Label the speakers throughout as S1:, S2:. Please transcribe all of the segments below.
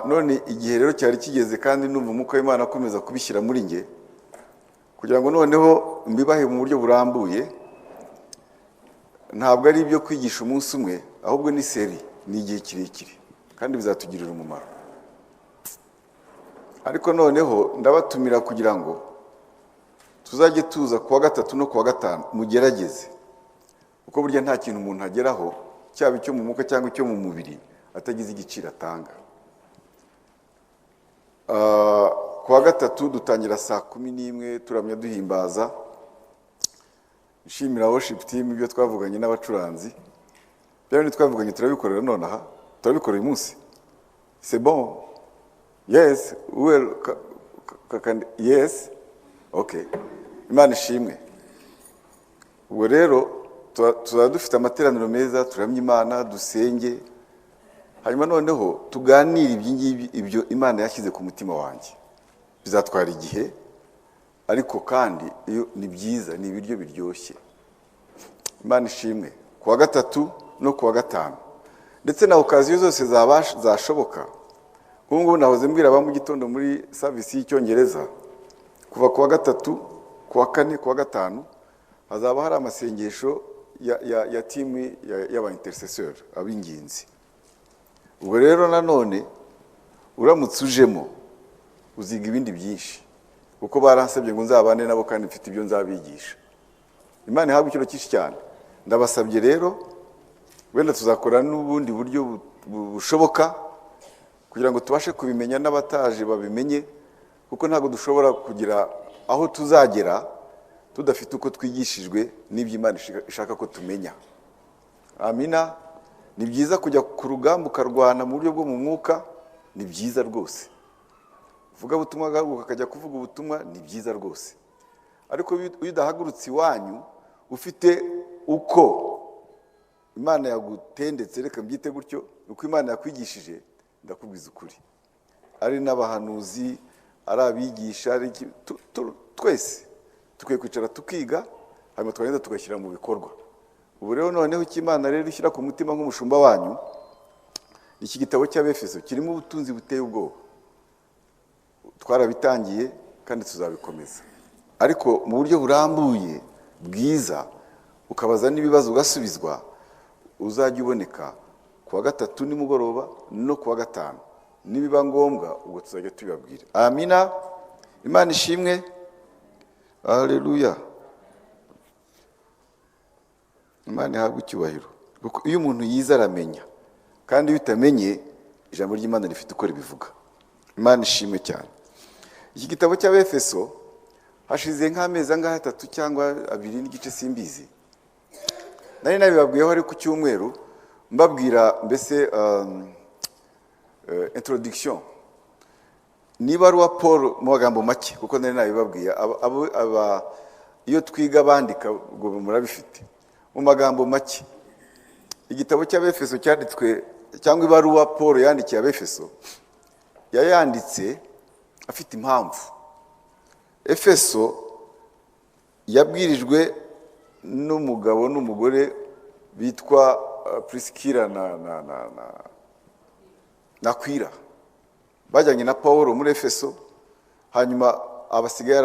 S1: none igihe rero cyari kigeze kandi numva umwuka w'Imana akomeza kubishyira muri nge kugira ngo noneho mbibahe mu buryo burambuye. Ntabwo ari ibyo kwigisha umunsi umwe, ahubwo ni seri, ni igihe kirekire kandi bizatugirira umumaro. Ariko noneho ndabatumira kugira ngo tuzajye tuza kuwa gatatu no kuwa gatanu mugerageze, kuko burya nta kintu umuntu ageraho cyaba icyo mu mwuka cyangwa icyo mu mubiri atagize igiciro atanga. Kuwa gatatu dutangira saa 11 turamya duhimbaza, nshimira worship team ibyo twavuganye n'abacuranzi. Byari twavuganye turabikorera none aha, turabikora uyu munsi. C'est bon. Yes, well, yes. Okay. Imana ishimwe. Ubwo rero tuzaba dufite amateraniro meza, turamya Imana, dusenge. Hanyuma noneho tuganira ibyo Imana yashyize ku mutima wanjye. Bizatwara igihe, ariko kandi iyo ni byiza, ni ibiryo biryoshye. Imana ishimwe. Kuwa gatatu no kuwa gatanu. Ndetse na okaziyo zose zashoboka. Ubu ngubu nahoze mbwira aba mu gitondo muri service y'Icyongereza, kuva kuwa gatatu, kuwa kane, kuwa gatanu hazaba hari amasengesho ya timu y'aba intercessor ab'inginzi. Ubwo rero nanone uramutse ujemo uziga ibindi byinshi, kuko baransabye ngo nzabane nabo kandi mfite ibyo nzabigisha. Imana ihabwe icyiro cyinshi cyane. Ndabasabye rero wenda tuzakora n'ubundi buryo bushoboka kugira ngo tubashe kubimenya n'abataje babimenye, kuko ntabwo dushobora kugira aho tuzagera tudafite uko twigishijwe n'ibyo Imana ishaka ko tumenya. Amina. Ni byiza kujya ku rugamba ukarwana mu buryo bwo mu mwuka, ni byiza rwose. Vuga ubutumwa gahaguruka akajya kuvuga ubutumwa, ni byiza rwose. Ariko iyo udahagurutse iwanyu ufite uko Imana yagutendetse, reka mbyite gutyo, uko Imana yakwigishije, ndakubwiza ukuri. Ari n'abahanuzi, ari abigisha, ari twese tukwiye kwicara tukiga, hanyuma twagenda tugashyira mu bikorwa. Ubu rero noneho icyo Imana rero ishyira ku mutima nk'umushumba wanyu, iki gitabo cy'Abefeso kirimo ubutunzi buteye ubwoba. Twarabitangiye kandi tuzabikomeza, ariko mu buryo burambuye bwiza, ukabaza n'ibibazo ugasubizwa. Uzajya uboneka kuwa gatatu nimugoroba no kuwa gatanu, nibiba ngombwa ubwo tuzajya tubibabwira. Amina. Imana ishimwe. Haleluya. Imana ihabwe icyubahiro. Kuko iyo umuntu yize aramenya, kandi iyo utamenye ijambo ry'Imana rifite uko ribivuga. Imana ishimwe cyane. Iki gitabo cy'Abefeso hashize nk'amezi angahe 3 cyangwa 2 n'igice simbizi. Nari nabibabwiyeho ari ku cyumweru mbabwira mbese introduction. Niba ari wa Paul mu magambo make, kuko nari nabibabwiye iyo twiga bandika ngo murabifite mu magambo make. Igitabo cy'Abefeso cyanditswe, cyangwa ibaruwa Paul yandikiye Abefeso, yayanditse afite impamvu. Efeso yabwirijwe n'umugabo n'umugore bitwa Priscilla na Aquila. Bajyanye na Paul muri Efeso, hanyuma abasigaye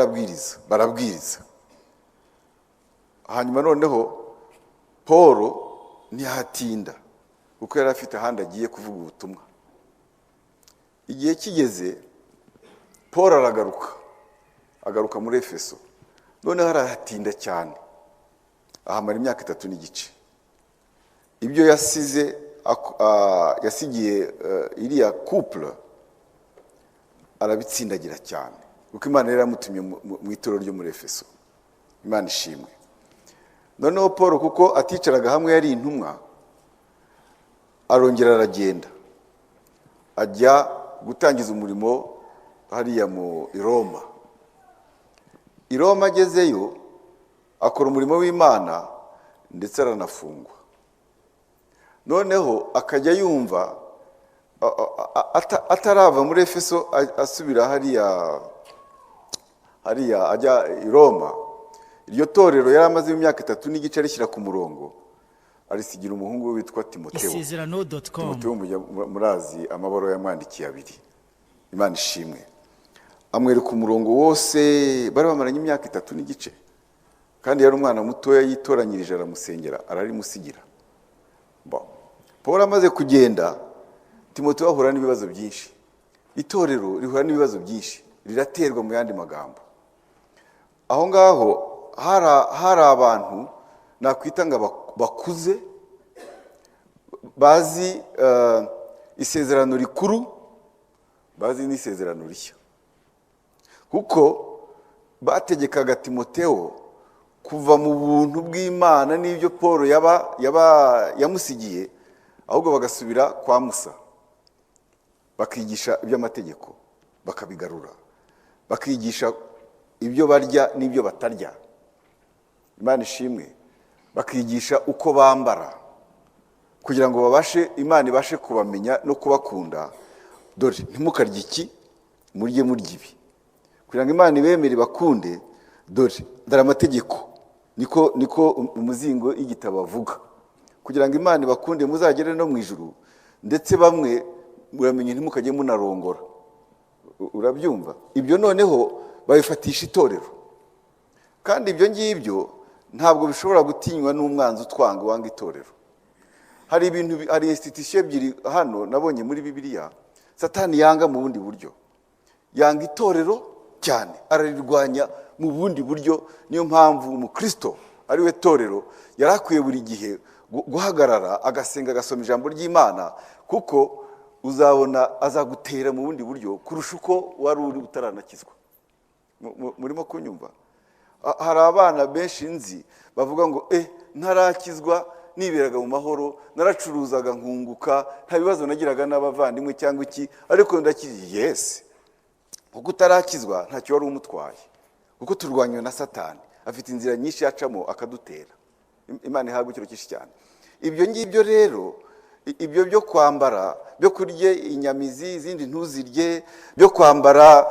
S1: barabwiriza. Hanyuma noneho Paul ntihatinda, kuko yari afite ahandi agiye kuvuga ubutumwa. Igihe kigeze Paul agaruka muri Efeso. Noneho arahatinda cyane, ahamara imyaka 3 n'igice. Ibyo yasigiye iriya couple arabitsindagira cyane, kuko Imana yari yamutumye mu itorero ryo muri Efeso. Imana ishimwe. Noneho Paul kuko aticaraga hamwe, yari intumwa, arongera aragenda ajya gutangiza umurimo hariya mu Roma. I Roma agezeyo akora umurimo w'Imana ndetse aranafungwa. Noneho akajya yumva atarava muri Efeso asubira hariya ajya i Roma. Iryo torero yari amaze imyaka 3 n'igice rishyira ku murongo. arisigira umuhungu we witwa Timoteyo.
S2: isezerano.com.
S1: Timoteyo murazi amabaro yamwandikiye abiri. Imana ishimwe. Amwereka umurongo wose, bari bamaranye imyaka 3 n'igice. Kandi yari umwana mutoya yitoranyirije aramusengera, ararimusigira. Paul amaze kugenda, Timoteyo ahura n'ibibazo byinshi. Itorero rihura n'ibibazo byinshi, riraterwa mu yandi magambo. Aho ngaho hari abantu nakwita ngo bakuze bazi isezerano rikuru, bazi n'isezerano rishya. Kuko bategekaga Timoteyo kuva mu buntu bw'Imana n'ibyo Paul yamusigiye, ahubwo bagasubira kwa Musa, bakigisha iby'amategeko, bakabigarura, bakigisha ibyo barya n'ibyo batarya. Imana ishimwe. Bakigisha uko bambara kugira ngo Imana ibashe kubamenya no kubakunda. Dore ntimukarye iki, murye ibi, kugira ngo Imana ibemere bakunde. Dore amategeko, niko umuzingo y'igitabo avuga, kugira ngo Imana ibakunde muzagere no mu ijuru, ndetse bamwe muramenye ntimukajye munarongora. Urabyumva? Ibyo noneho babifatisha itorero, kandi ibyo ngibyo ntabwo bishobora gutinywa n'umwanzi utwanga wanga itorero. Hari institution ebyiri hano nabonye muri Bibiliya Satani yanga mu bundi buryo. Yanga itorero cyane, ararirwanya mu bundi buryo. Niyo mpamvu umukristo ari we torero yarakwiye buri gihe guhagarara agasenga, agasoma ijambo ry'Imana, kuko uzabona azagutera mu bundi buryo kurusha uko wari uri utaranakizwa. Murimo kunyumva? Hari abana benshi nzi bavuga ngo ntarakizwa, niberaga mu mahoro, naracuruzaga nkunguka, nta bibazo nagiraga n'abavandimwe cyangwa iki, ariko ndakizi. Yes, kuko utarakizwa ntacyo wari umutwaye, kuko turwanywe na Satani, afite inzira nyinshi yacamo akadutera. Imana ihabwe icyubahiro cyinshi cyane. Ibyo ngibyo rero, ibyo byo kwambara, byo kurya inyamizi izindi ntuzirye, byo kwambara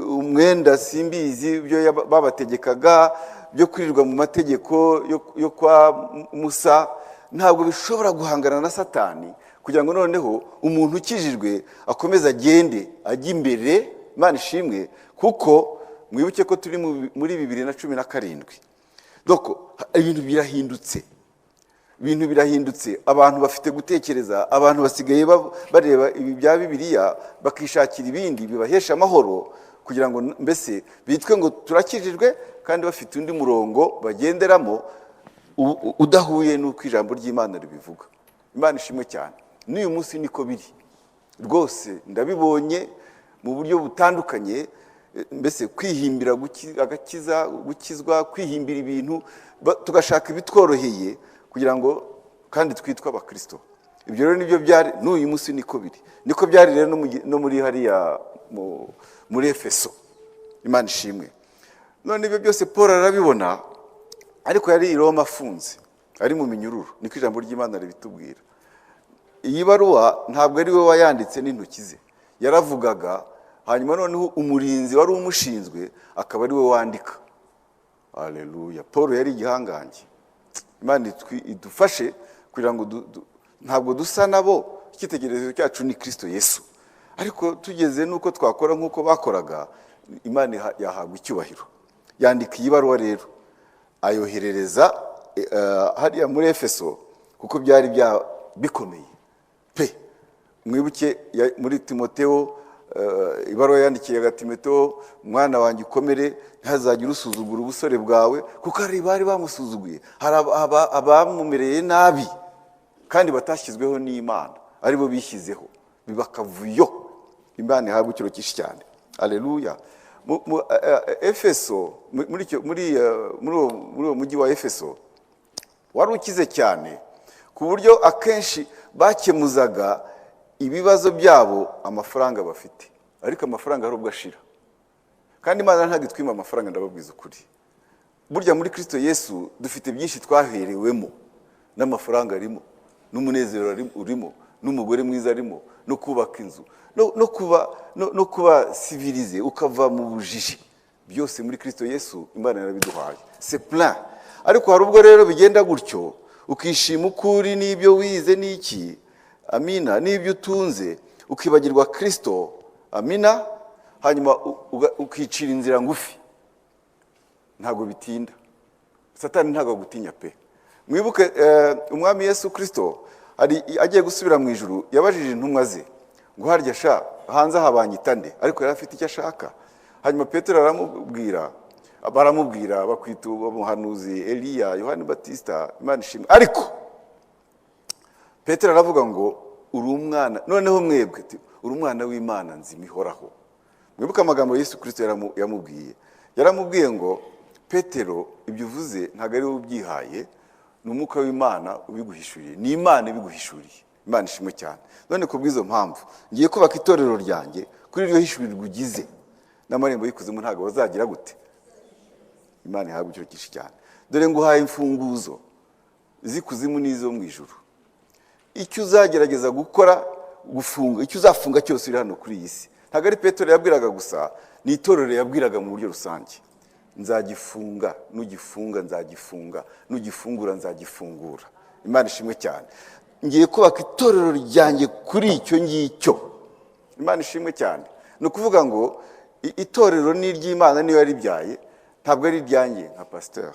S1: umwenda simbizi byo babategekaga, byo kwirirwa mu mategeko yo kwa Musa, ntabwo bishobora guhangana na Satani, kugira ngo noneho umuntu ukijijwe akomeze agende ajya imbere. Imana ishimwe. Kuko mwibuke ko turi muri 2017. Doko ibintu birahindutse, abantu bafite gutekereza, abantu basigaye bareba ibi bya Bibiliya bakishakira ibindi bibahesha amahoro, kugira ngo mbese bitwe ngo turakijijwe, kandi bafite undi murongo bagenderamo udahuye n'uko ijambo ry'Imana ribivuga. Imana ishimwe cyane. N'uyu munsi niko biri rwose, ndabibonye mu buryo butandukanye. Mbese kwihimbira gukizwa, kwihimbira ibintu, tugashaka ibitworoheye kugira ngo kandi twitwa abakristo. Ibyo rero nibyo byari, n'uyu munsi niko biri. Niko byari rero no muri hariya muri Efeso. Imana ishimwe. None ibyo byose Paul arabibona, ariko yari i Roma afunze, ari mu minyururu, niko ijambo ry'Imana ribitubwira. Iyi baruwa ntabwo ari we wayanditse n'intoki ze, yaravugaga, hanyuma noneho umurinzi wari umushinzwe akaba ari we wandika. Haleluya. Paul yari igihangange. Imana idufashe kugira ngo ntabwo dusa nabo, icyitegererezo cyacu ni Kristo Yesu. Ariko tugeze nuko twakora nkuko bakoraga, Imana yahabwa icyubahiro. Yandika iyi baruwa rero, ayoherereza hariya muri Efeso, kuko byari bikomeye pe. Mwibuke muri Timoteyo, ibaruwa yandikiye Timoteyo, mwana wanjye ukomere, ntihazagire usuzugura ubusore bwawe, kuko hari bari bamusuzuguye, hari abamumereye nabi kandi batashyizweho n'Imana, aribo bishyizeho, bibakavuyo. Imana ihabwe icyubahiro cyinshi cyane. Haleluya. Efeso, muri uwo mujyi wa Efeso wari ukize cyane, ku buryo akenshi bakemuzaga ibibazo byabo amafaranga bafite, ariko amafaranga hari ubwo ashira. Kandi Imana ntabwo itwima amafaranga, ndababwiza ukuri. Burya muri Kristo Yesu dufite byinshi twaherewemo, n'amafaranga arimo, n'umunezero urimo, n'umugore mwiza arimo, no kubaka inzu, no kuba civilize, ukava mu bujiji. Byose muri Kristo Yesu Imana yarabiduhaye. C'est plein. Ariko hari ubwo rero bigenda gutyo, ukishima uko uri n'ibyo wize n'iki, amina, n'ibyo utunze, ukibagirwa Kristo, amina, hanyuma ukicira inzira ngufi, ntabwo bitinda. Satani ntabwo agutinya pe. Mwibuke umwami Yesu Kristo agiye gusubira mu ijuru, yabajije intumwa ze ngo harya sha hanze habanyita nde, ariko yari afite icyo ashaka. Hanyuma Petero baramubwira bakwita umuhanuzi Eliya, Yohani Batista, Imana ishimwe. Ariko Petero aravuga ngo uri umwana, noneho mwebwe uri umwana w'Imana nzima ihoraho. Mwibuke amagambo Yesu Kristo yaramubwiye ngo Petero, ibyo uvuze ntabwo ari wowe ubyihaye, ni umwuka w'Imana ubiguhishuriye, ni Imana ibiguhishuriye. Imana ishimwe cyane. None ku bw'izo mpamvu ngiye kubaka itorero ryanjye kuri iryo hishurirwa ugize, n'amarembo y'ikuzimu ntabwo bazagira gute. Imana ihabwa icyo cyinshi cyane. Dore nguhaye imfunguzo z'ikuzimu n'izo mu ijuru. Icyo uzagerageza gukora, gufunga, icyo uzafunga cyose uri hano kuri iyi si. Ntabwo ari Petero yabwiraga gusa, ni itorero yabwiraga mu buryo rusange. Nzagifunga, nugifunga nzagifunga, nugifungura nzagifungura. Imana ishimwe cyane. Ngiye kubaka itorero ryanjye kuri icyo ngicyo. Imana ishimwe cyane. Ni ukuvuga ngo itorero ni iry'Imana, niyo yaribyaye, ntabwo ari iryanjye nka pasteur.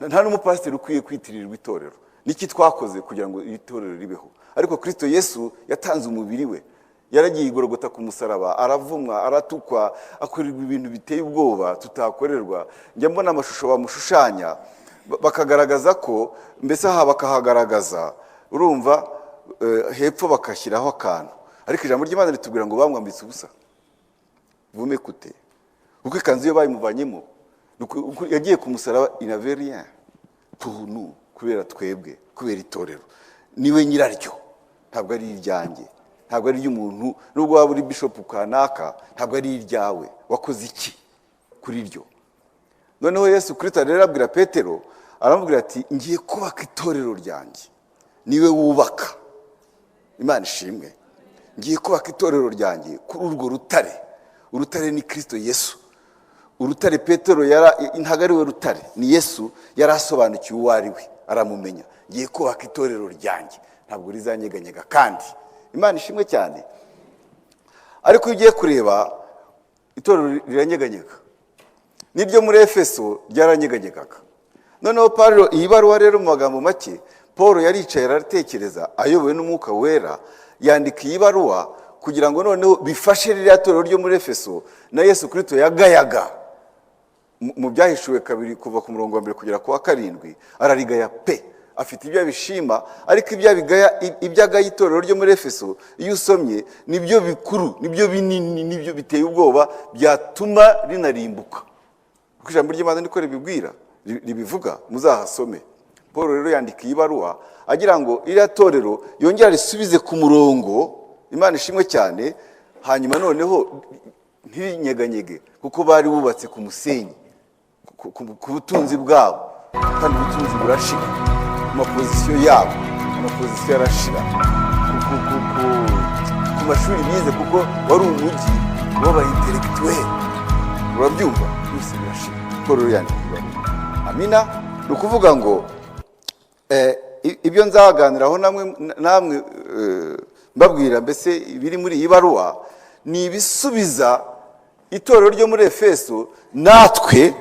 S1: Nta n'umupasiteri ukwiye kwitirirwa itorero. Niki twakoze kugira ngo itorero ribeho? Ariko Kristo Yesu yatanze umubiri we, yaragiye igorogota ku musaraba, aravumwa, aratukwa, akorerwa ibintu biteye ubwoba tutakorerwa. Njya mbona amashusho bamushushanya bakagaragaza ko, mbese aha bakahagaragaza, urumva hepfo bakashyiraho akantu, ariko ijambo ry'Imana ritubwira ngo bamwambitse ubusa. Vume kute, kuko ikanzu yo bayimuvanyemo, yagiye ku musaraba, inavait rien pour nous, kubera twebwe, kubera itorero. Niwe nyiraryo, ntabwo ari iryanjye, ntabwo ari iry'umuntu. Nubwo waba uri bishop kanaka, ntabwo ari iryawe. Wakoze iki kuri ryo? Noneho Yesu Kristo rero abwira Petero, aramubwira ati ngiye kubaka itorero ryanjye, niwe wubaka. Imana ishimwe. Ngiye kubaka itorero ryanjye kuri urwo rutare. Urutare ni Kristo Yesu. Urutare Petero ntabwo ari we rutare, ni Yesu. Yarasobanukiwe uwo ari we, aramumenya. Ngiye kubaka itorero ryanjye, ntabwo rizanyeganyega kandi. Imana ishimwe cyane. Ariko ugiye kureba itorero riranyeganyega. Niryo muri Efeso ryaranyeganyegaga. Noneho Paulo, iyi baruwa rero mu magambo make, Paulo yaricaye aratekereza, ayobowe n'Umwuka Wera, yandika iyi baruwa kugira ngo noneho bifashe ririya torero ryo muri Efeso na Yesu Kristo yagayaga mu byahishuwe kabiri kuva ku murongo wa mbere kugera ku wa 7. Ararigaya pe, afite ibyo bishima, ariko ibyagaya itorero ryo muri Efeso iyo usomye nibyo bikuru, nibyo binini, nibyo biteye ubwoba, byatuma rinarimbuka. Kuko ijambo ry'Imana niko ribivuga, muzahasome. Paul rero yandika iyi baruwa agira ngo iriya torero yongera risubize ku murongo. Imana ishimwe cyane. Hanyuma noneho ntirinyeganyege, kuko bari bubatse ku musenyi, ku butunzi bwabo, kandi ubutunzi burashira. Amapozisiyo yabo, amapozisiyo yarashira, ku mashuri bize, kuko wari umujyi w'aba-intellectuel. Urabyumva? Byose birashira. Paul rero yandika iyi baruwa. Amina. Ni ukuvuga ngo ibyo nzaganiraho namwe mbabwira, mbese biri muri iyi baruwa, ni ibisubiza itorero ryo muri Efeso natwe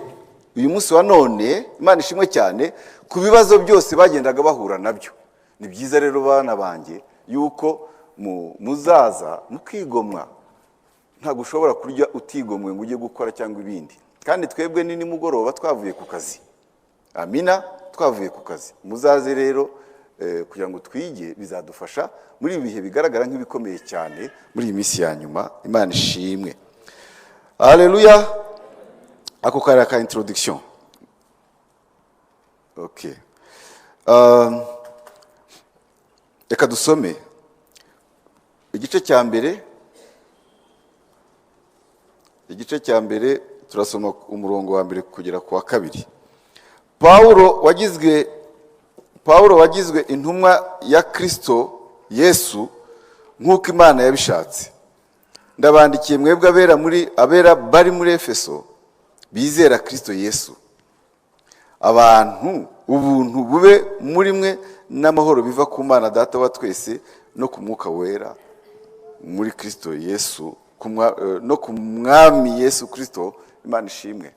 S1: uyu munsi wa none. Imana ishimwe cyane ku bibazo byose bagendaga bahura nabyo. Ni byiza rero bana banjye yuko muzaza mukigomwa. Ntabwo ushobora kurya utigomwe ngo ujye gukora cyangwa ibindi. Kandi twebwe ni nimugoroba twavuye ku kazi. Amina. Twavuye ku kazi. Muzaze rero kugira ngo twige, bizadufasha muri ibi bihe bigaragara nk'ibikomeye cyane muri iyi minsi ya nyuma. Imana ishimwe. Haleluya. Ako kari ka introduction. Okay. Reka dusome igice cya mbere turasoma umurongo wa mbere kugera ku wa 2. Paulo wagizwe intumwa ya Kristo Yesu nk'uko Imana yabishatse. Ndabandikiye mwebwe abera bari muri Efeso bizera Kristo Yesu, abantu ubuntu bube muri mwe n'amahoro biva ku Mana Data wa twese no ku Mwuka Wera muri Kristo Yesu, no ku Mwami Yesu Kristo. Imana ishimwe.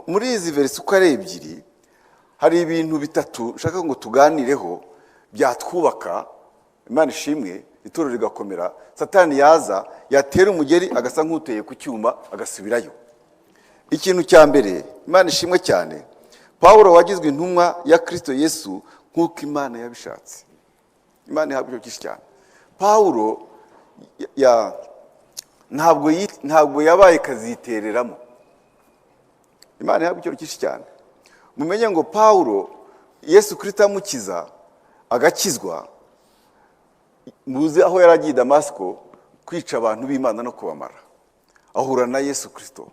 S1: Muri izi verse uko ari ebyiri hari ibintu bitatu nshaka ngo tuganireho byatwubaka. Imana ishimwe, itorero rigakomera. Satani yaza yatera umugeri agasa nk'uteye ku cyuma agasubirayo. Ikintu cya mbere, Imana ishimwe cyane, Pawulo wagizwe intumwa ya Kristo Yesu nk'uko Imana yabishatse. Imana ihabwa icyo cyinshi cyane. Pawulo ntabwo yabaye kazitereramo. Imana ihabwa icyo cyinshi cyane. Mumenye ngo Pawulo Yesu Kristo amukiza agakizwa, muzi aho yaragiye Damasiko kwica abantu b'Imana no kubamara, ahura na Yesu Kristo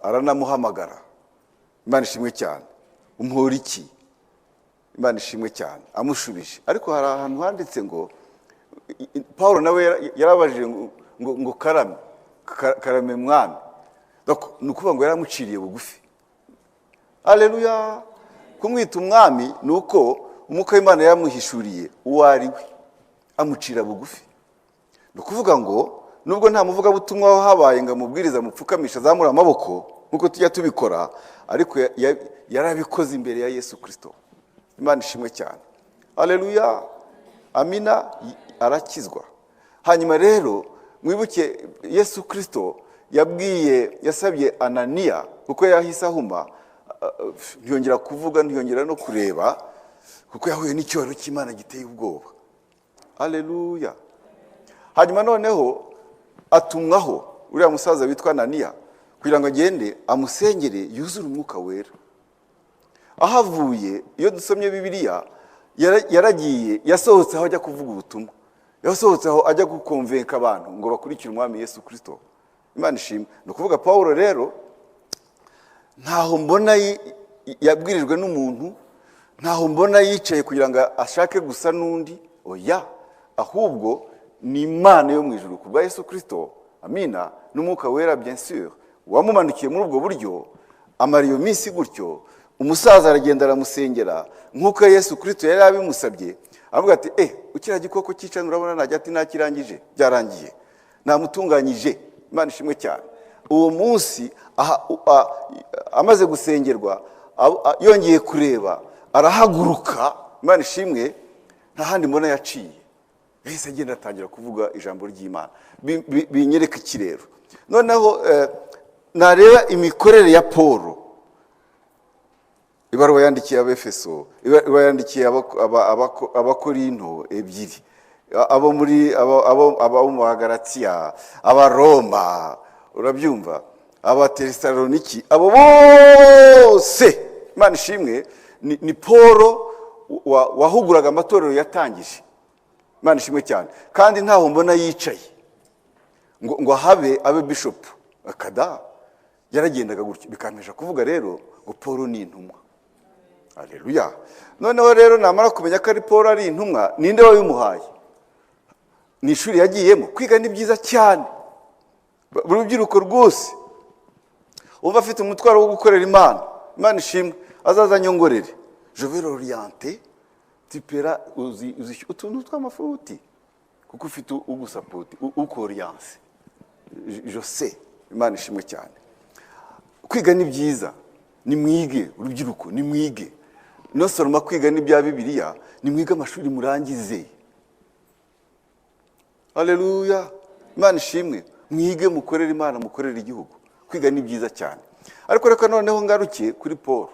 S1: aranamuhamagara. Imana ishimwe cyane. Umuhora iki? Imana ishimwe cyane. Amushubije. Ariko hari ahantu handitse ngo Pawulo nawe yarabajije ngo karame mwami. Ni ukuvuga ngo yaramuciriye bugufi. Haleluya. Kumwita umwami ni uko Umwuka w'Imana yamuhishuriye uwo ari we, amucira bugufi. Ni ukuvuga ngo nubwo nta muvugabutumwa aho habaye ngo amubwiriza mupfukamisha azamura amaboko nk'uko tujya tubikora, ariko yarabikoze imbere ya Yesu Kristo. Imana ishimwe cyane. Haleluya. Amina. Arakizwa. Hanyuma rero mwibuke Yesu Kristo yasabye Ananiya, kuko yahise ahuma, ntiyongera kuvuga, ntiyongera no kureba, kuko yahuye n'icyoro cy'Imana giteye ubwoba. Haleluya. Hanyuma noneho atumwaho uriya musaza witwa Ananiya kugira ngo agende amusengere yuzure Umwuka Wera. Ahavuye, iyo dusomye Bibiliya, yaragiye, yasohotse aho ajya kuvuga ubutumwa, yasohotse aho ajya gukonvenka abantu ngo bakurikire Umwami Yesu Kristo. Imana ishimwe. Ni ukuvuga Pawulo rero ntaho mbona yabwirijwe n'umuntu, ntaho mbona yicaye kugira ngo ashake gusa n'undi, oya, ahubwo ni Imana yo mu ijuru kubwa Yesu Kristo. Amina. N'Umwuka Wera bien sûr wamumanukiye muri ubwo buryo, amara iyo minsi gutyo. Umusaza aragenda aramusengera nk'uko Yesu Kristo yari abimusabye, aravuga ati ukira gikoko cyicana urabona najya ati nakirangije, byarangiye, namutunganyije. Imana ishimwe cyane. Uwo munsi amaze gusengerwa, yongeye kureba, arahaguruka. Imana ishimwe. Nta handi mbona yaciye, yahise agenda atangira kuvuga ijambo ry'Imana. Binyereka iki rero? Noneho nareba imikorere ya Paulo. Ibaruwa yandikiye Abefeso, ibaruwa yandikiye Abakorinto ebyiri, abo mu Galatiya, Abaroma, urabyumva, Abatesaloniki, abo bose Imana ishimwe ni Paulo wahuguraga amatorero yatangije. Imana ishimwe cyane. Kandi ntaho mbona yicaye ngo abe bishop akada, yaragendaga gutyo. Bikampesha kuvuga rero ngo Paulo ni intumwa. Haleluya. Noneho rero namara kumenya ko ari Paulo ari intumwa, ninde wabimuhaye? Ni ishuri yagiyemo. Kwiga ni byiza cyane. Buri rubyiruko rwose umva afite umutwaro wo gukorera Imana. Imana ishimwe. Azaza nyongorere. Je vais l'orienter. Tipera uzi utuntu tw'amafuti, kuko ufite ugusapoti, ukoriyanse. Je sais. Imana ishimwe cyane. Kwiga ni byiza. Ni mwige urubyiruko, ni mwige. No soma kwiga ni bya Bibiliya, ni mwige amashuri murangize. Haleluya. Imana ishimwe. Mwige mukorera Imana, mukorera igihugu. Kwiga ni byiza cyane. Ariko reka noneho ngarukiye kuri Paulo.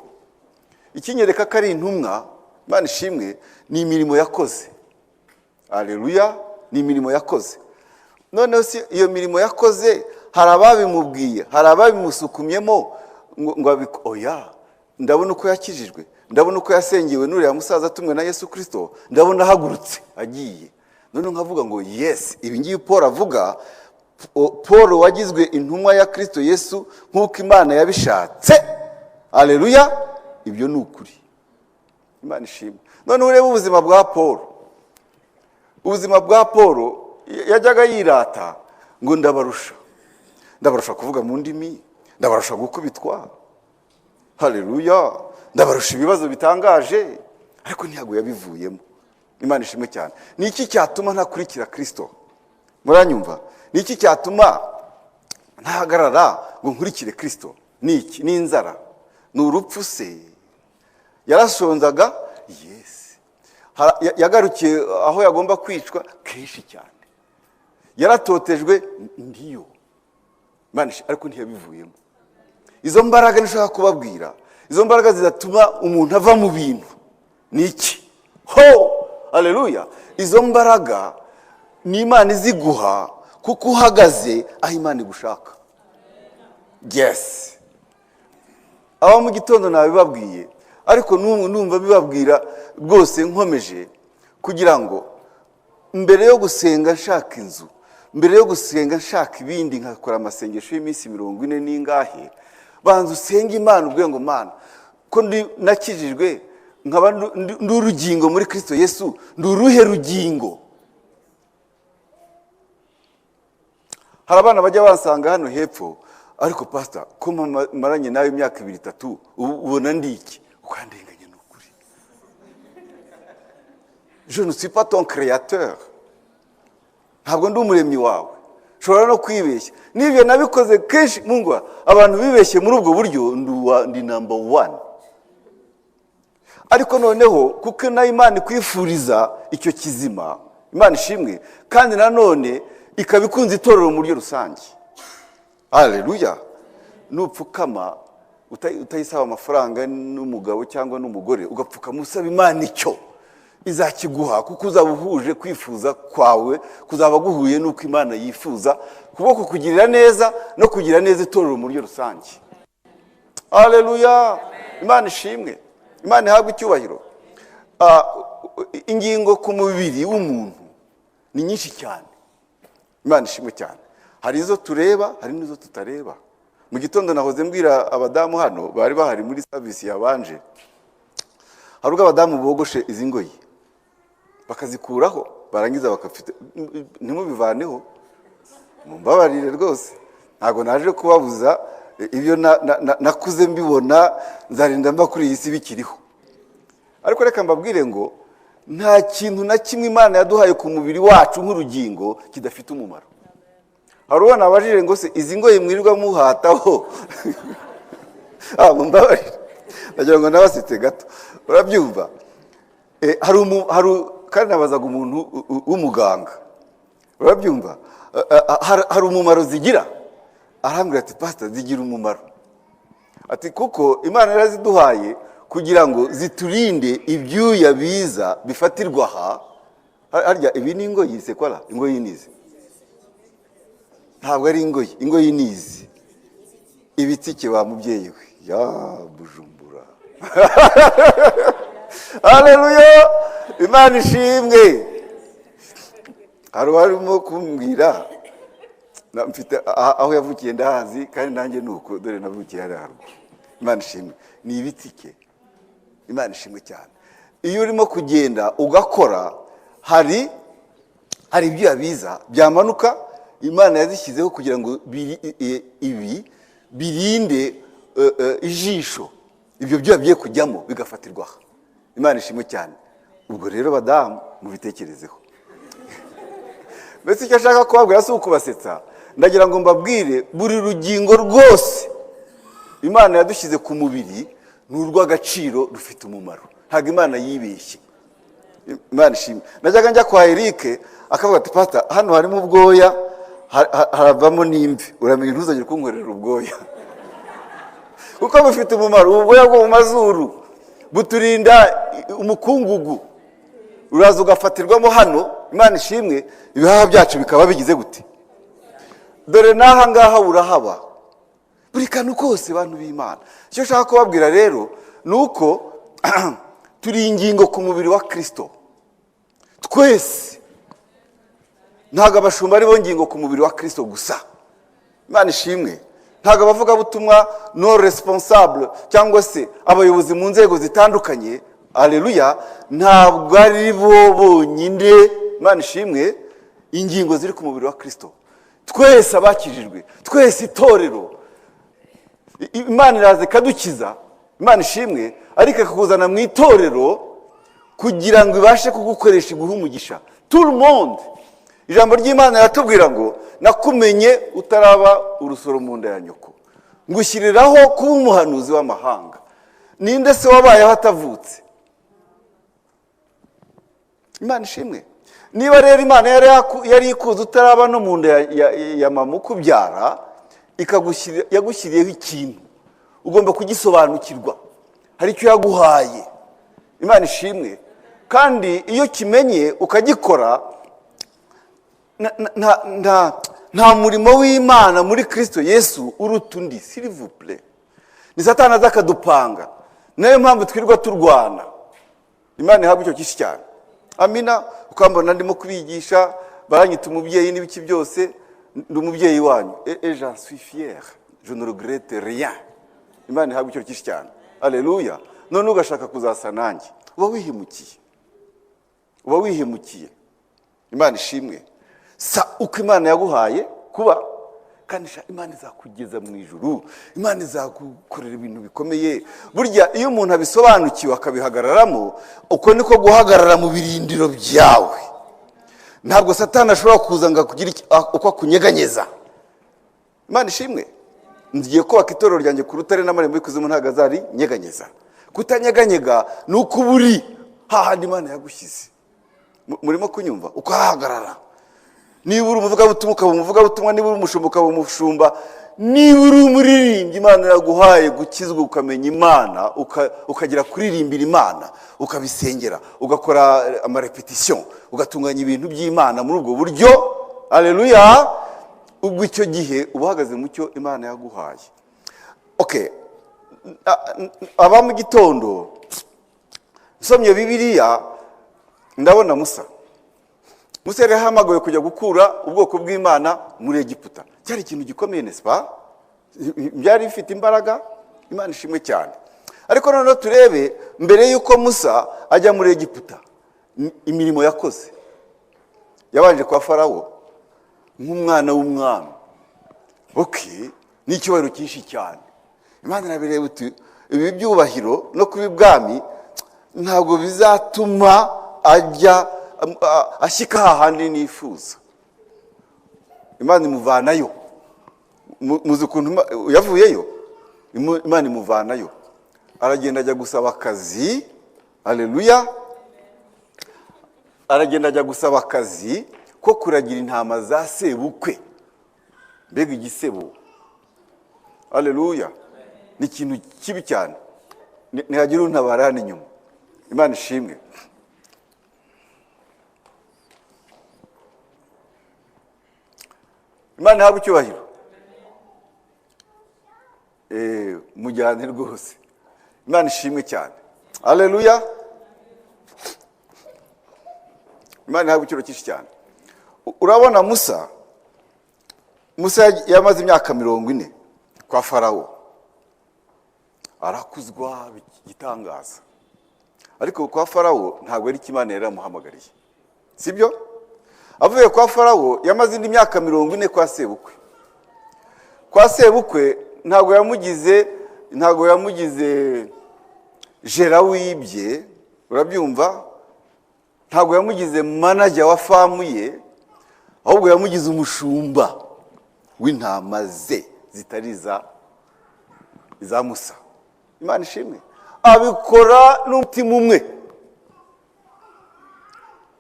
S1: Ikinyereka ko ari intumwa, Imana ishimwe, ni imirimo yakoze. Haleluya. Ni imirimo yakoze. Noneho si iyo mirimo yakoze, hari ababimubwiye, hari ababimusukumyemo ngo oya, ndabona uko yakijijwe, ndabona uko yasengewe n'uriya musaza atumwe na Yesu Kristo, ndabona ahagurutse agiye. None nkavuga ngo yes, ibi ngiye Paulo avuga, Paulo wagizwe intumwa ya Kristo Yesu nk'uko Imana yabishatse. Haleluya. Ibyo ni ukuri. Imana ishimwe. None urebe ubuzima bwa Paulo. Ubuzima bwa Paulo yajyaga yirata ngo ndabarusha kuvuga mu ndimi, ndabarusha gukubitwa. Haleluya. ndabarusha ibibazo bitangaje, ariko ntiyago yabivuyemo. Imana ishimwe cyane. Ni iki cyatuma ntakurikira Kristo? Muranyumva? Ni iki cyatuma ntahagarara ngo nkurikire Kristo? Ni iki? Ni inzara? Ni urupfu se? Yarashonzaga? Yes. Yagarukiye aho yagomba kwicwa kenshi cyane. Yaratotejwe? Ndiyo. Imana ariko ntiyabivuyemo. Izo mbaraga nishaka kubabwira, izo mbaraga zizatuma umuntu ava mu bintu. Ni iki? Ho! Haleluya! Izo mbaraga ni Imana iziguha kuko uhagaze aho Imana igushaka. Yes. Aho mu gitondo nabibabwiye, ariko numva bibabwira rwose nkomeje kugira ngo mbere yo gusenga nshaka inzu, mbere yo gusenga nshaka ibindi, nkakora amasengesho y'iminsi 40 n'ingahe, banza usenge Imana ubwe ngo Mana, ko nakijijwe nkaba ndurugingo muri Kristo Yesu, nduruhe rugingo. Hari abana bajya bansanga hano hepfo, ariko pastor ko maranye nawe imyaka 2-3 ubona ndiki? Ukandenganya n'ukuri. Je ne suis pas ton créateur. Ntabwo ndi umuremyi wawe. Shobora no kwibeshya. Nibyo nabikoze kenshi mungwa, abantu bibeshye muri ubwo buryo ndi number 1. Ariko noneho kuko na Imana kwifuriza icyo kizima, Imana ishimwe, kandi nanone ikabikunza itorero mu buryo rusange. Haleluya! Nupfukama utayisaba amafaranga n'umugabo cyangwa n'umugore, ugapfukama usaba Imana icyo izakiguha, kuko uzabuhuje kwifuza kwawe, kuzaba guhuye nuko Imana yifuza, kuboko kugirira neza no kugira neza itorero mu buryo rusange. Haleluya! Imana ishimwe, Imana ihabwe icyubahiro. Ingingo ku mubiri w'umuntu ni nyinshi cyane. Imana ishimwe cyane. Hari izo tureba, hari n'izo tutareba. Mu gitondo nahoze mbwira abadamu hano bari bahari muri service yabanje, hari ubwo abadamu bogoshe izi ngoyi bakazikuraho, barangiza bakafite, ntimubivaneho, mumbabarire rwose, ntago naje kubabuza ibyo nakuze mbibona, nzarinda mba kuri iyi si bikiriho. Ariko reka mbabwire ngo nta kintu na kimwe Imana yaduhaye ku mubiri wacu nk'urugingo kidafite umumaro. Hari uwo nabajije ngo se izi ngoyi mwirirwa muhataho? Mumbabarire, nagira ngo nabasitse gato. Urabyumva? Kandi nabazaga umuntu w'umuganga. Urabyumva? Hari umumaro zigira? Arambwira ati pastor, zigira umumaro. Ati kuko Imana yaraziduhaye kugira ngo ziturinde ibyuya biza bifatirwa aha. Harya ibi ni ingoyi se kwala? Ingoyi nizi? Ntabwo ari ingoyi, ingoyi nizi. Ibitike wa mubyeyi we. Ya Bujumbura. Haleluya! Imana ishimwe. Harimo kumbwira, mfite aho yavukiye ndahazi, kandi nanjye nuko dore navukiye hari haruguru. Imana ishimwe. Ni ibitike. Imana ishimwe cyane. Iyo urimo kugenda ugakora, hari ibyo biza byamanuka, Imana yazishyizeho kugira ngo ibi birinde ijisho, ibyo byo bigiye kujyamo bigafatirwa. Imana ishimwe cyane. Ubwo rero badamu mubitekerezeho. Mbese icyo ashaka kubabwira si ukubasetsa, ndagira ngo mbabwire buri rugingo rwose Imana yadushyize ku mubiri n'urw'agaciro rufite umumaro. Ntabwo Imana yibeshye. Imana ishimwe. Najyaga njya kwa Eric akavuga ati pastor, hano harimo ubwoya, haravamo n'imvi, uramenya ntuzagire kunkorera ubwoya. Kuko bufite umumaro. Ubwoya bwo mu mazuru buturinda umukungugu, uraza ugafatirwamo hano. Imana ishimwe, ibihaha byacu bikaba bigize gute? Dore naha ngaha urahaba. Buri kantu kose bantu b'Imana. Icyo nshaka kubabwira rero nuko turi ingingo ku mubiri wa Kristo. Twese ntago abashumba ari bo ngingo ku mubiri wa Kristo gusa. Imana ishimwe. Ntago abavuga butumwa no responsable cyangwa se abayobozi mu nzego zitandukanye, haleluya, ntabwo ari bo bonyine. Imana ishimwe, ingingo ziri ku mubiri wa Kristo. Twese abakijijwe, twese itorero. Imana iraze kadukiza. Imana ishimwe, ariko ikakuzana mu itorero kugira ngo ibashe kugukoresha iguha umugisha. Tout le monde. Ijambo ry'Imana yatubwira ngo nakumenye utaraba urusoro mu nda ya nyoko, ngushyiriraho kuba umuhanuzi w'amahanga. Ninde se wabayeho atavutse? Imana ishimwe. Niba rero Imana yari ikuze utaraba no mu nda ya mama ukubyara, yagushyiriyeho ikintu, ugomba kugisobanukirwa. Hari icyo yaguhaye. Imana ishimwe. Kandi iyo kimenye ukagikora, nta murimo w'Imana muri Kristo Yesu uruta undi, s'il vous plaît. Ni Satani aza akadupanga. Nayo mpamvu twirirwa turwana. Imana ihabwe icyo kishi cyane. Amina. Ukambona ndimo kubigisha, baranyita umubyeyi n'ibiki byose, ndi umubyeyi wanyu. Et j'en suis fier. Je ne regrette rien. Imana ihabwe icyo kishi cyane. Alléluia. None ugashaka kuzasa nanjye, uba wihemukiye. Uba wihemukiye. Imana ishimwe. Uko Imana yaguhaye kuba, kandi Imana izakugeza mu ijuru. Imana izagukorera ibintu bikomeye. Burya iyo umuntu abisobanukiwe akabihagararamo, uko niko guhagarara mu birindiro byawe. Ntabwo Satani ashobora kuza ngo akugire uko akunyeganyeza. Imana ishimwe. Ngiye kubaka itorero ryanjye ku rutare n'amarembo y'ikuzimu ntago azari nyeganyeza. Kutanyeganyega ni uko uburi hahandi Imana yagushyize. Murimo kunyumva? Ukahagarara. Niba uri umuvugabutumwa ukaba umuvugabutumwa, niba uri umushumba ukaba umushumba, niba uri umuririmbyi Imana yaguhaye gukizwa ukamenya Imana, ukagira kuririmbira Imana, ukabisengera, ugakora amarepetition, ugatunganya ibintu by'Imana muri ubwo buryo. Haleluya. Ubwo icyo gihe uba uhagaze mu cyo Imana yaguhaye. Okay. Aba mu gitondo nsomye Bibiliya ndabona Musa yari yahamagawe kujya gukura ubwoko bw'Imana muri Egiputa. Cyari ikintu gikomeye, n'est-ce pas? Byari bifite imbaraga. Imana ishimwe cyane. Ariko noneho turebe mbere yuko Musa ajya muri Egiputa, imirimo yakoze. Yabanje kwa Farawo nk'umwana w'umwami. Okay, ni icyubahiro cyinshi cyane. Imana irabireba uti ibi byubahiro no kuba ibwami ntabwo bizatuma ajya ashyika hahandi nifuza. Imana imuvanayo. Muzi ukuntu yavuyeyo? Imana imuvanayo. Aragenda ajya gusaba akazi. Haleluya. Aragenda ajya gusaba akazi ko kuragira intama za sebukwe. Mbega igisebo. Haleluya. Ni ikintu kibi cyane. Ntihagira untabara hano inyuma. Imana ishimwe. Imana ihabwe icyubahiro. Mujyane rwose. Imana ishimwe cyane. Haleluya. Imana ihabwe icyubahiro cyinshi cyane. Urabona Musa yamaze imyaka 40 kwa Farawo. Arakuzwa gitangaza. Ariko kwa Farawo ntabwo ari Imana yaramuhamagariye. Sibyo? Avuye kwa Farawo yamaze indi myaka 40 kwa sebukwe. Kwa sebukwe ntabwo yamugize jera wibye, urabyumva? Ntabwo yamugize manager wa famu ye, ahubwo yamugize umushumba w'intama ze zitari za Musa. Imana ishimwe. Abikora n'umutima umwe.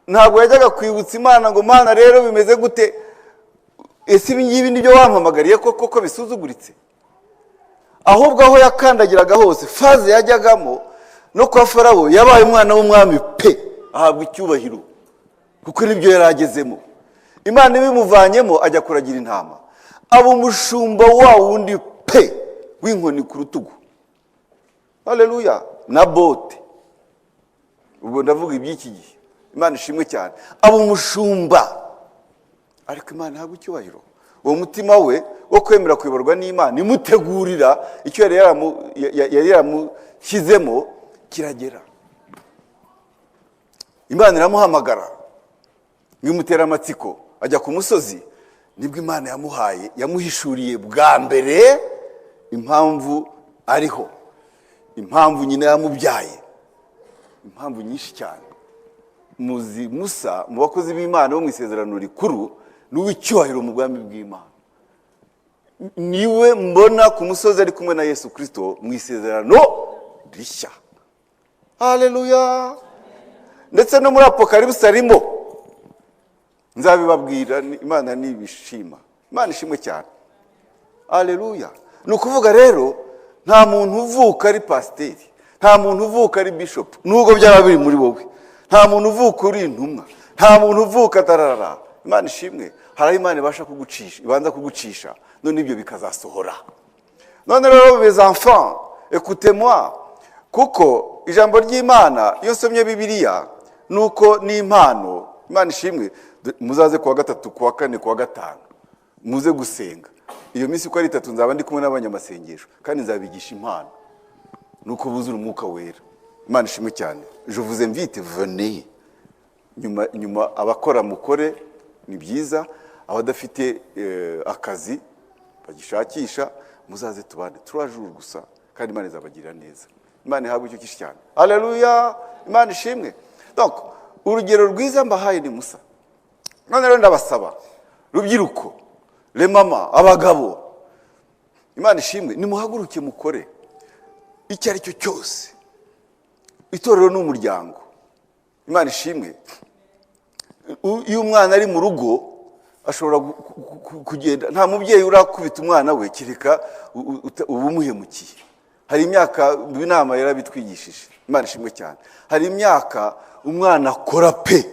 S1: Ntabwo yajyaga kwibutsa Imana ngo Mana rero bimeze gute, ese ibi ngibi nibyo wampamagariye koko bisuzuguritse. Ahubwo aho yakandagiraga hose, faze yajyagamo no kwa Farawo yabaye umwana w'umwami pe, ahabwa icyubahiro kuko nibyo yaragezemo. Imana ibimuvanyemo ajya kuragira intama, aba umushumba wa wundi pe w'inkoni ku rutugu. Haleluya. Na bote. Ubwo ndavuga iby'iki gihe. Imana ishimwe cyane. Aba umushumba. Ariko Imana ihabwe icyubahiro. Uwo mutima we wo kwemera kuyoborwa n'Imana imutegurira icyo yari yaramushyizemo kiragera. Imana iramuhamagara ngimutera amatsiko ajya ku musozi. Nibwo Imana yamuhishuriye bwa mbere impamvu ariho. impamvu nyina yamubyaye, impamvu nyinshi cyane. Muzi Musa mu bakozi b'Imana bo mu isezerano rikuru n'uw'icyubahiro mu bwami bw'Imana. Niwe mbona ku musozi ari kumwe na Yesu Kristo mu isezerano rishya. Haleluya. Ndetse no muri Apocalypse arimo. Nzabibabwira, Imana nibishima. Imana ishimwe cyane. Haleluya. Ni ukuvuga rero nta muntu uvuka ari pasiteri, nta muntu uvuka ari bishop nubwo byaba biri muri wowe, nta muntu uvuka uri intumwa, nta muntu uvuka tarara. Imana ishimwe, hari Imana ibasha kugucisha, ibanza kugucisha, none ibyo bikazasohora. None rero mes enfants, écoutez-moi, kuko ijambo ry'Imana iyo nsomye Bibiliya nuko ni impano. Imana ishimwe, muzaze kuwa gatatu, kuwa kane, kuwa gatanu muze gusenga. Iyo minsi uko ari 3 nzaba ndi kumwe n'abanyamasengesho kandi nzabigisha impano nuko buzura umwuka wera. Imana ishimwe cyane. Je vous invite, venez. Nyuma abakora mukore ni byiza, abadafite akazi bagishakisha muzaze tubane 3 jours gusa kandi Imana izabagirira neza. Imana ihabwe icyo kishi cyane. Haleluya. Imana ishimwe. Donc urugero rwiza mbahaye ni Musa. None rero ndabasaba rubyiruko, le mama, abagabo, Imana ishimwe, nimuhaguruke mukore icyo ari cyo cyose. Itorero n'umuryango. Imana ishimwe, iyo umwana ari mu rugo ashobora kugenda, nta mubyeyi urakubita umwana we kireka ubumuhemukiye. Hari imyaka binama yarabitwigishije. Imana ishimwe cyane. Hari imyaka umwana akora pe,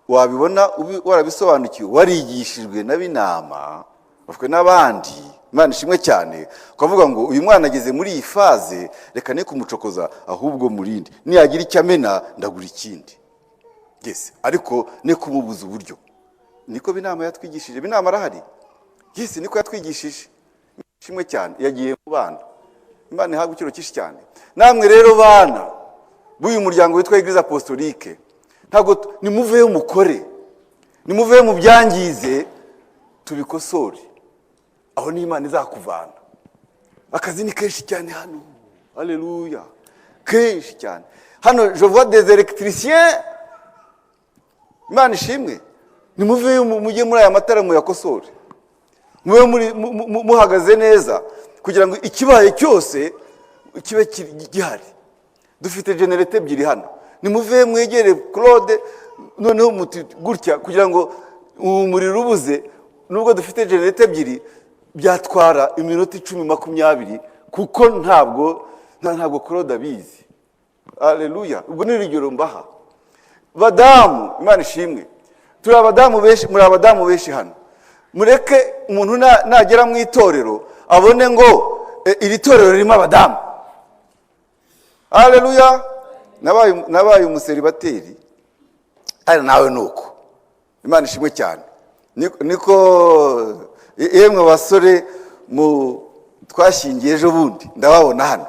S1: wabibona warabisobanukiwe, warigishijwe na binama bafwe n'abandi. Imana ishimwe cyane, ukavuga ngo uyu mwana ageze muri iyi faze, reka ne kumucokoza ahubwo murindi, niyagira icyo amena ndagura ikindi. Yes, ariko ne kumubuza uburyo. Niko binama yatwigishije. Binama arahari. Yes, niko yatwigishije. Ishimwe cyane, yagiye mu bana. Imana ihabwe ikiro kishi cyane. Namwe rero bana b'uyu muryango witwa Eglise Apostolique, ntago nimuveyo mukore, nimuveyo mu byangize, tubikosore. Aho ni Imana izakuvana. Akazi ni kenshi cyane hano. Haleluya. Kenshi cyane. Hano je vois des électriciens. Imana ishimwe, nimuveyo mujye muri aya matara mu yakosore. Mube muhagaze neza kugira ngo ikibaye cyose kibe gihari. Dufite generator ebyiri hano. Nimuveyo mwegere Claude, noneho muti gutya kugira ngo umuriro ubuze, nubwo dufite generator ebyiri byatwara iminota 10-20 kuko ntabwo Claude abizi. Haleluya. Ubwo ni urugero mbaha. Badamu, Imana ishimwe, turi abadamu benshi, muri abadamu benshi hano. Mureke umuntu nagera mu itorero abone ngo iri torero ririmo abadamu. Haleluya. Nabaye umuseribateri, ari nawe nuko. Imana ishimwe cyane. Niko yemwe basore twashingiye ejo bundi ndababona hano.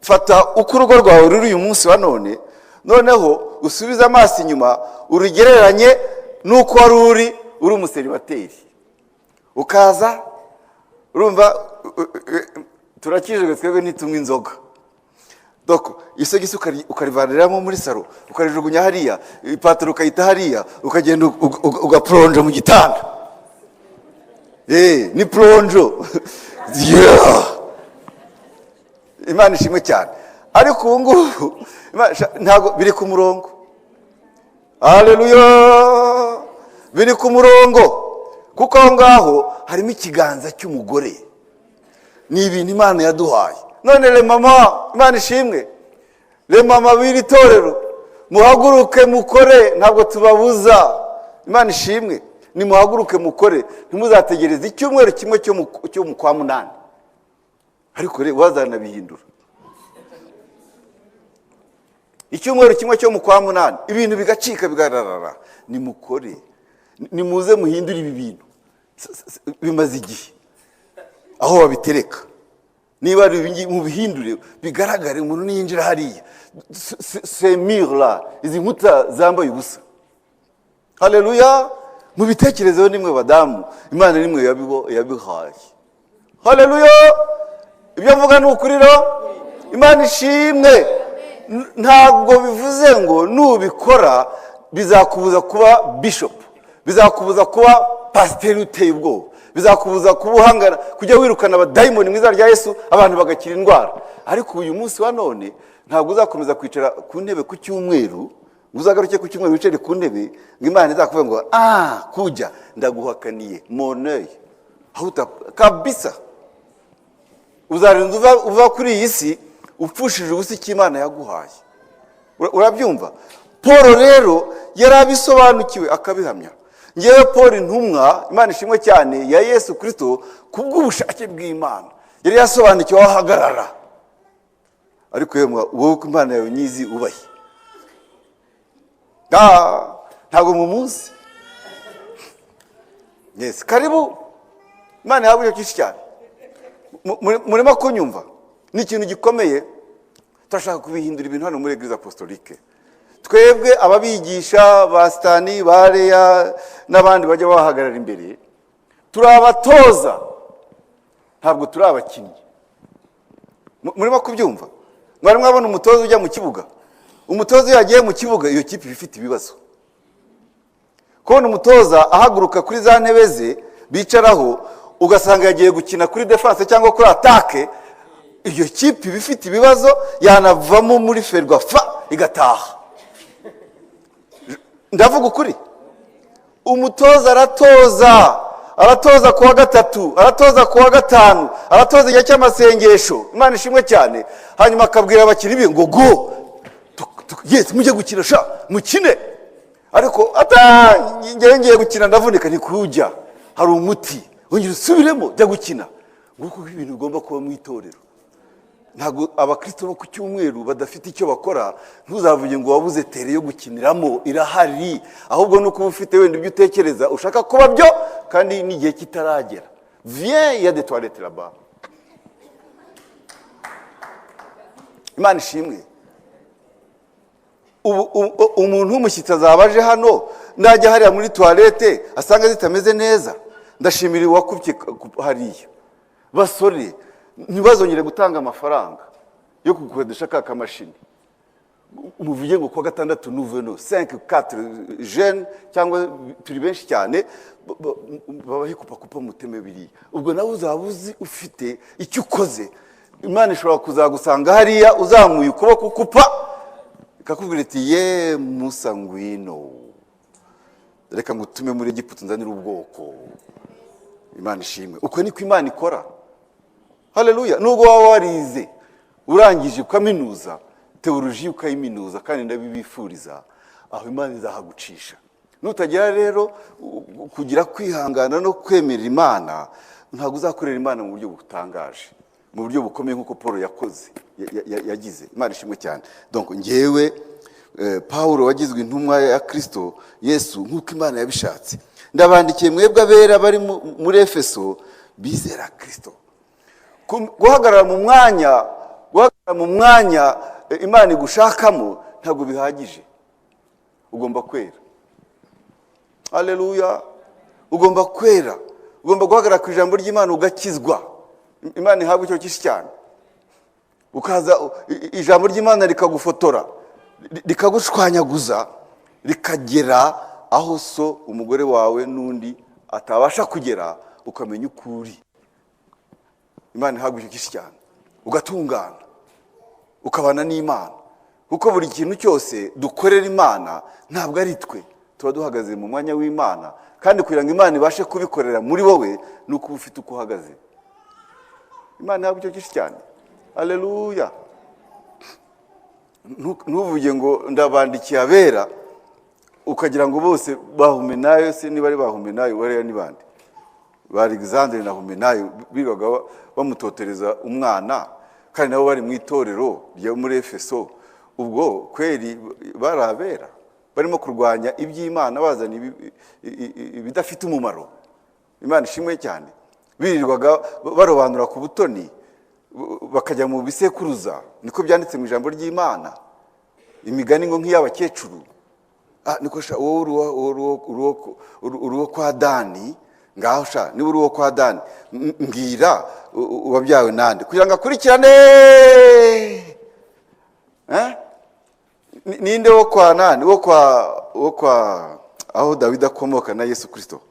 S1: Fata uko urugo rwawe ruri uyu munsi wa none, noneho usubiza amaso inyuma urugereranye nuko wari uri umuseribateri. Ukaza urumva turakijwe twebwe ntitumwe inzoga. Doko isogisi ukarivaniramo muri saro, ukarijugunya hariya, ipataro ukayita hariya, ukagenda ugaplonja mu gitanda. Ni plonjo. Imana ishimwe cyane. Ariko ubu ngubu ntago biri ku murongo. Haleluya. Biri ku murongo. Kuko aho ngaho harimo ikiganza cy'umugore. Ni ibintu Imana yaduhaye. None le mama, Imana ishimwe, le mama biri torero, muhaguruke mukore, ntabwo tubabuza. Imana ishimwe, ni muhaguruke mukore, ntimuzategereze icyumweru kimwe cyo mu kwa munani. Ariko rero wazana bihindura. Icyumweru kimwe cyo mu kwa munani, ibintu bigacika bigararara. Ni mukore, ni muze muhindura ibi bintu. Bimaze igihe. Aho babitereka. Niba ari mu bihindure bigaragare umuntu niyinjira hariya. Ces murs là, izi nkuta zambaye ubusa. Haleluya. Mu bitekerezo nimwe badamu, Imana nimwe yabihaye. Haleluya. ibyo mvuga ni ukuri ro, Imana ishimwe. Ntabwo bivuze ngo nubikora bizakubuza kuba bishop, bizakubuza kuba pasiteri uteye ubwoba, bizakubuza kuba uhangana, kujya wirukana abadayimoni mu izina rya Yesu abantu bagakira indwara. Ariko uyu munsi wa none ntabwo uzakomeza kwicara ku ntebe ku cyumweru, uzagaruke ku cyumweru wicare ku ntebe ngo Imana izakuvuga ngo kujya ndaguhakaniye moneye hauta kabisa. Uzarinda uva kuri iyi si upfushije ubusa icyo Imana yaguhaye. Urabyumva? Paul rero yari abisobanukiwe akabihamya. Ngewe Paul intumwa, Imana ishimwe cyane, ya Yesu Kristo kubw'ubushake bw'Imana, yari yasobanukiwe aho ahagarara. Ariko wowe ko Imana yawe nyizi ubahe, ntabwo mu munsi. Yes, karibu. Imana yawe icyo cyinshi cyane. Murimo kunyumva? Ni ikintu gikomeye. Turashaka kubihindura ibintu hano muri Eglise Apostolique. Twebwe ababigisha ba Stani, ba Leya n'abandi bajya bahagarara imbere, turabatoza, ntabwo turi abakinnyi. Murimo kubyumva? Mwari mwabona umutoza ujya mu kibuga? Umutoza yagiye mu kibuga, iyo kipe ifite ibibazo. Kubona umutoza ahaguruka kuri za ntebe ze bicaraho, ugasanga yagiye gukina kuri defense cyangwa kuri attaque, iyo kipe bifite ibibazo, yanavamo muri Ferwafa igataha. Ndavuga ukuri. Umutoza aratoza kuwa gatatu, aratoza kuwa gatanu, aratoza igihe cy'amasengesho, Imana ishimwe cyane. Hanyuma akabwira abakinnyi be ngo go, yes mujye gukina sha, mukine. Ariko ngiye gukina ndavunika, ni kujya, hari umuti, wongera usubiremo jya gukina. Nguko ibintu bigomba kuba mu itorero. Ntabwo abakristo bo ku cyumweru badafite icyo bakora, ntuzavuge ngo wabuze tere yo gukiniramo, irahari. Ahubwo nuko ufite wenda ibyo utekereza ushaka kuba byo, kandi n'igihe kitaragera. Viens, il y a des toilettes là-bas. Imana ishimwe. Umuntu w'umushyitsi azabaje hano, najya hariya muri toilette asanga zitameze neza, ndashimira uwakubye hariya. Basore ntibazongere gutanga amafaranga yo kugukodesha ka kamashini. Umuvuge ngo kwa gatandatu nouveno 5-4 jeunes cyangwa turi benshi cyane babahe kupa muteme biri. Ubwo nawe uzabuzi ufite icyo ukoze, Imana ishobora kuzagusanga hariya uzamuye ukuboko kupa ikakubwira iti ye Musa ngwino, reka ngutume muri Egiputa nzanira ubwoko. Imana ishimwe. Uko niko Imana ikora. Haleluya. Nubwo waba warize urangije ukaminuza teoloji ukayiminuza, kandi ndabibifuriza, aho Imana izahagucisha. Nutagira rero kugira kwihangana no kwemerera Imana, ntabwo uzakorera Imana mu buryo butangaje, mu buryo bukomeye nk'uko Paul yakoze yagize. Imana ishimwe cyane. Donc ngewe Paulo wagizwe intumwa ya Kristo Yesu nk'uko Imana yabishatse, ndabandikiye mwebwe abera bari muri Efeso bizera Kristo. Guhagarara mu mwanya Imana igushakamo ntabwo bihagije. Ugomba kwera. Haleluya. Ugomba kwera. Ugomba guhagarara ku ijambo ry'Imana ugakizwa. Imana ihabwa icyo cyinshi cyane. Ukaza ijambo ry'Imana rikagufotora, rikagushwanyaguza, rikagera aho so umugore wawe n'undi atabasha kugera, ukamenya ukuri. Imana ihabwa icyo cyinshi cyane. Ugatungana, ukabana n'Imana. Kuko buri kintu cyose dukorera Imana ntabwo ari twe, tuba duhagaze mu mwanya w'Imana, kandi kugira ngo Imana ibashe kubikorera muri wowe nuko ufite uko uhagaze. Imana ihabwa icyo cyinshi cyane. Haleluya. Ntuvuge ngo ndabandikiye abera ukagira ngo bose bahumenayo. Se niba ari bahumenayo bariya ni bande? Ba Alexandre na Humenayo bigaga bamutotereza umwana, kandi nabo bari mu itorero ryo muri Efeso. Ubwo kweri barabera barimo kurwanya iby'Imana, bazana ibidafite umumaro. Imana ishimwe cyane. Birirwaga barobanura ku butoni, bakajya mu bisekuruza, niko byanditse mu ijambo ry'Imana. Imigani ngo nk'iy'abakecuru. Niko wowe uruwo kwa Dani ngaho sha niba uri uwo kwa Dani mbwira wabyawe nande kugira ngo akurikirane. Ninde wo kwa nani wo kwa aho Dawidi akomoka na Yesu Kristo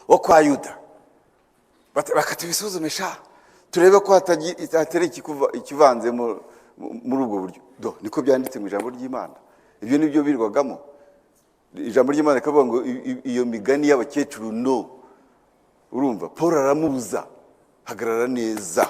S1: wo kwa Yuda, bakatubisuzumisha turebe ko hatari ikivanze muri ubwo buryo. Niko byanditse mu ijambo ry'Imana. Ibyo nibyo birwagamo. Ijambo ry'Imana kavuga ngo iyo migani y'abakecuru no, urumva Paul aramubuza, hagarara neza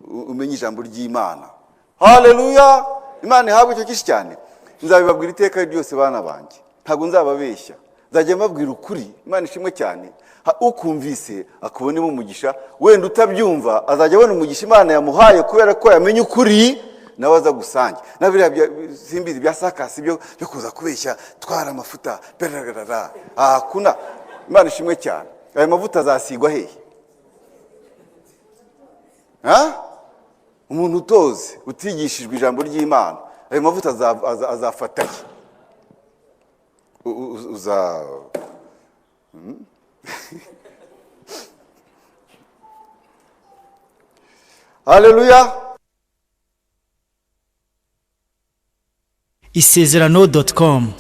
S1: umenye ijambo ry'Imana. Haleluya! Imana ihabwe icyo kishi cyane. Nzabibabwira iteka ryose bana banjye, ntabwo nzababeshya, nzajya mbabwira ukuri. Imana ishimwe cyane. Ukumvise akubonemo umugisha, wenda utabyumva azajya abona umugisha Imana yamuhaye kubera ko yamenye ukuri, nawe aza gusange. Na biriya simbizi bya sakasi byo kuza kubeshya twara amafuta berarara. Kuna Imana ishimwe cyane. Ayo mavuta azasigwa hehe? Umuntu utoze utigishijwe ijambo ry'Imana, ayo mavuta azafataye. Haleluya.
S2: Isezerano.com.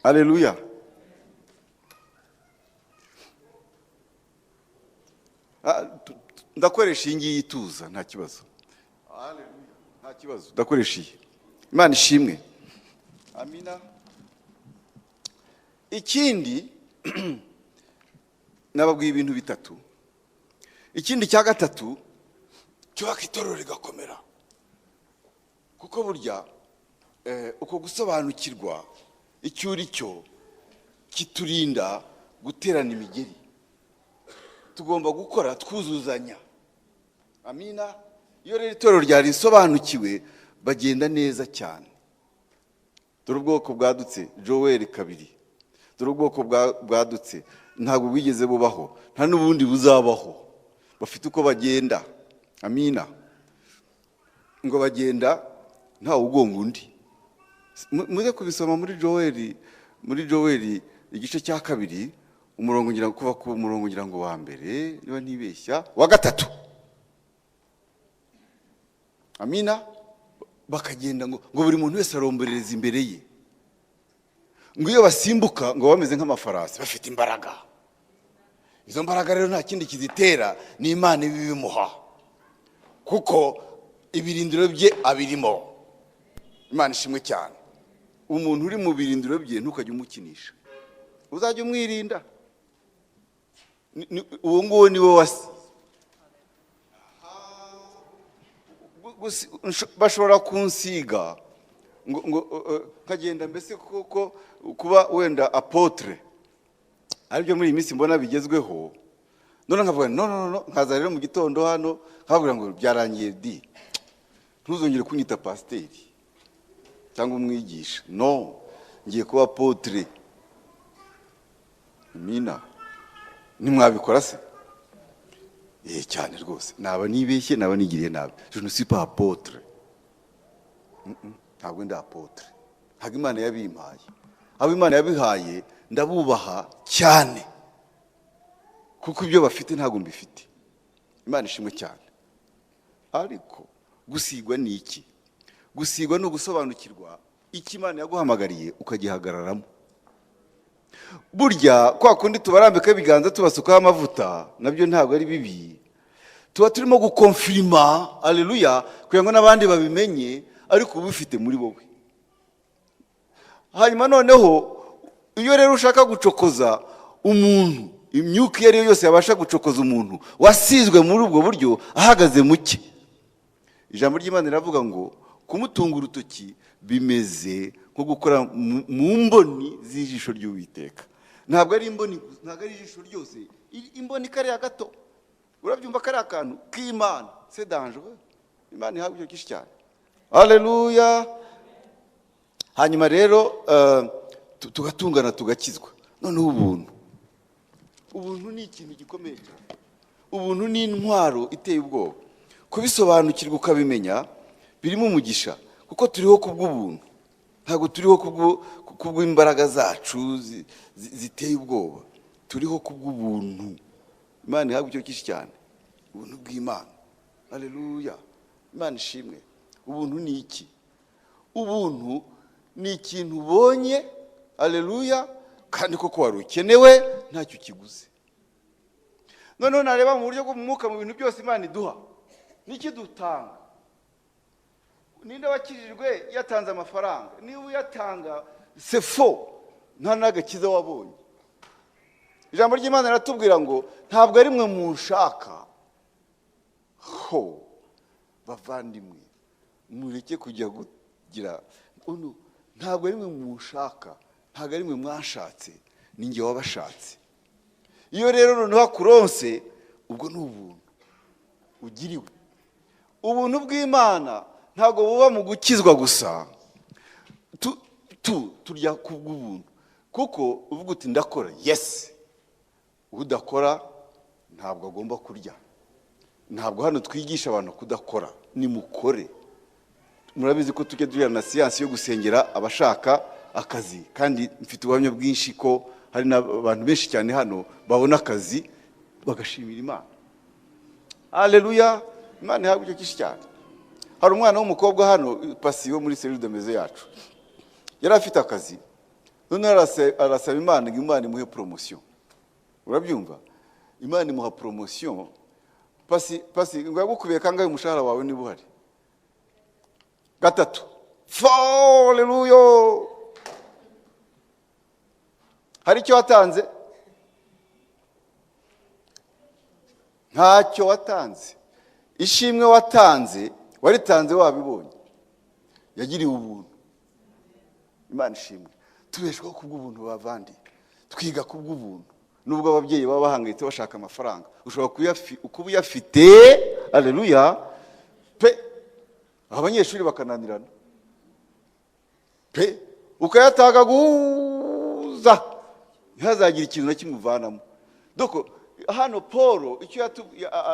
S1: Haleluya. Ndakoresha iyi ngiyi ituza, nta kibazo. Haleluya, nta kibazo, ndakoresha iyi. Imana ishimwe. Amina. Ikindi nababwiye ibintu bitatu. Ikindi cya gatatu cyubaka itorero rigakomera, kuko burya uko gusobanukirwa icyo uri cyo kiturinda guterana imigeri. Tugomba gukora twuzuzanya. Amina. Iyo rero itorero ryari risobanukiwe bagenda neza cyane. Dore ubwoko bwadutse Joel 2. Dore ubwoko bwadutse ntabwo bwigeze bubaho, nta n'ubundi buzabaho. Bafite uko bagenda. Amina. Ngo bagenda nta ugonga undi. Muze kubisoma muri Joel igice cya 2 umurongo ngira kuva ku murongo ngira ngo wa mbere niba ntibeshya wa 3. Amina. Bakagenda ngo buri muntu wese aromborereza imbere ye. Ngo iyo basimbuka ngo bameze nk'amafarasi bafite imbaraga. Izo mbaraga rero nta kindi kizitera ni Imana ibibimuha, kuko ibirindiro bye abirimo. Imana ishimwe cyane. Umuntu uri mu birindiro bye ntukajye umukinisha, uzajya umwirinda. Uwo nguwo ni wowe wasi. Bashobora kunsiga ngo kagenda mbese kuko kuba wenda apotre aribyo muri iyi minsi mbona bigezweho. None nkavuga no nkaza rero mu gitondo hano nkavuga ngo byarangiye di, ntuzongere kunyita pasiteri cyangwa umwigisha. No, ngiye kuba apotre. Amina. Nimwabikora se? Cyane rwose. Naba nibeshye, naba nigiriye nabi. Je ne suis pas apôtre. Ntabwo ndi apôtre. Ntabwo Imana yabimpaye. Abo Imana yabihaye ndabubaha cyane, kuko ibyo bafite ntabwo mbifite. Imana ishimwe cyane. Ariko gusigwa ni iki? Gusigwa no gusobanukirwa iki Imana yaguhamagariye ukagihagararamo. Burya kwa kundi tubarambika ibiganza tubasukaho amavuta nabyo ntabwo ari bibi. Tuba turimo gukonfirima, haleluya, kugira ngo n'abandi babimenye, ariko ubifite muri wowe. Hanyuma noneho iyo rero ushaka gucokoza umuntu, imyuka iyo ariyo yose yabasha gucokoza umuntu wasizwe muri ubwo buryo ahagaze muke, ijambo ry'Imana riravuga ngo kumutunga urutoki bimeze nko gukora mu mboni z'ijisho ry'Uwiteka. Ntabwo ari imboni, ntabwo ari ijisho ryose, imboni kariya gato. Urabyumva kariya kantu k'Imana, c'est dangereux. Imana ihabwe icyo kishi cyane. Haleluya. Hanyuma rero tugatungana tugakizwa. Noneho ubuntu ni ikintu gikomeye cyane. Ubuntu ni intwaro iteye ubwoba. Kubisobanukirwa ukabimenya birimo umugisha, kuko turiho kubw'ubuntu. ntabwo turiho kubw'imbaraga zacu ziteye ubwoba, turiho kubw'ubuntu. Imana ihabwa icyo cyinshi cyane, ubuntu bw'Imana. Haleluya, Imana ishimwe. Ubuntu ni iki? Ubuntu ni ikintu ubonye, haleluya, kandi koko wari ukenewe, ntacyo kiguze. Noneho nareba mu buryo bwo mu mwuka, mu bintu byose Imana iduha, niki dutanga? Ninde wakijijwe yatanze amafaranga? Niba uyatanga c'est faux, nta n'agakiza wabonye. Ijambo ry'Imana riratubwira ngo ntabwo ari mwe munshaka. Ho, bavandimwe, mureke kujya kugira ntabwo ari mwe munshaka, ntabwo ari mwe mwashatse, ni njye wabashatse. Iyo rero noneho akuronse, ubwo ni ubuntu ugiriwe. Ubuntu bw'Imana ntabwo buba mu gukizwa gusa, turya kubw'ubuntu, kuko uvuga uti ndakora, yes. Udakora ntabwo agomba kurya. Ntabwo hano twigisha abantu kudakora, ni mukore. Murabizi ko tujya duhera na siyansi yo gusengera abashaka akazi, kandi mfite ubuhamya bwinshi ko hari n'abantu benshi cyane hano babona akazi bagashimira Imana. Haleluya, Imana ihabwa icyo cyinshi cyane. Hari umwana w'umukobwa hano Pasi wo muri Cellule de Maison yacu, yari afite akazi, none arasaba Imana ngo Imana imuhe promotion. Urabyumva? Imana imuha promotion. Pasi ngo yagukubiye kangahe umushahara wawe niba uhari? 3. Haleluya. Hari icyo watanze? Ntacyo watanze. Ishimwe watanze, waritanze wabibonye. Yagiriwe ubuntu. Imana ishimwe. Tubeshwaho kubw'ubuntu bavandi. Twiga kubw'ubuntu. Nubwo ababyeyi baba bahangayitse bashaka amafaranga, ushobora kuba uyafite, haleluya, pe abanyeshuri bakananirana, pe ukayatanga guza, ntihazagira ikintu na kimwe uvanamo. Doko hano Paul icyo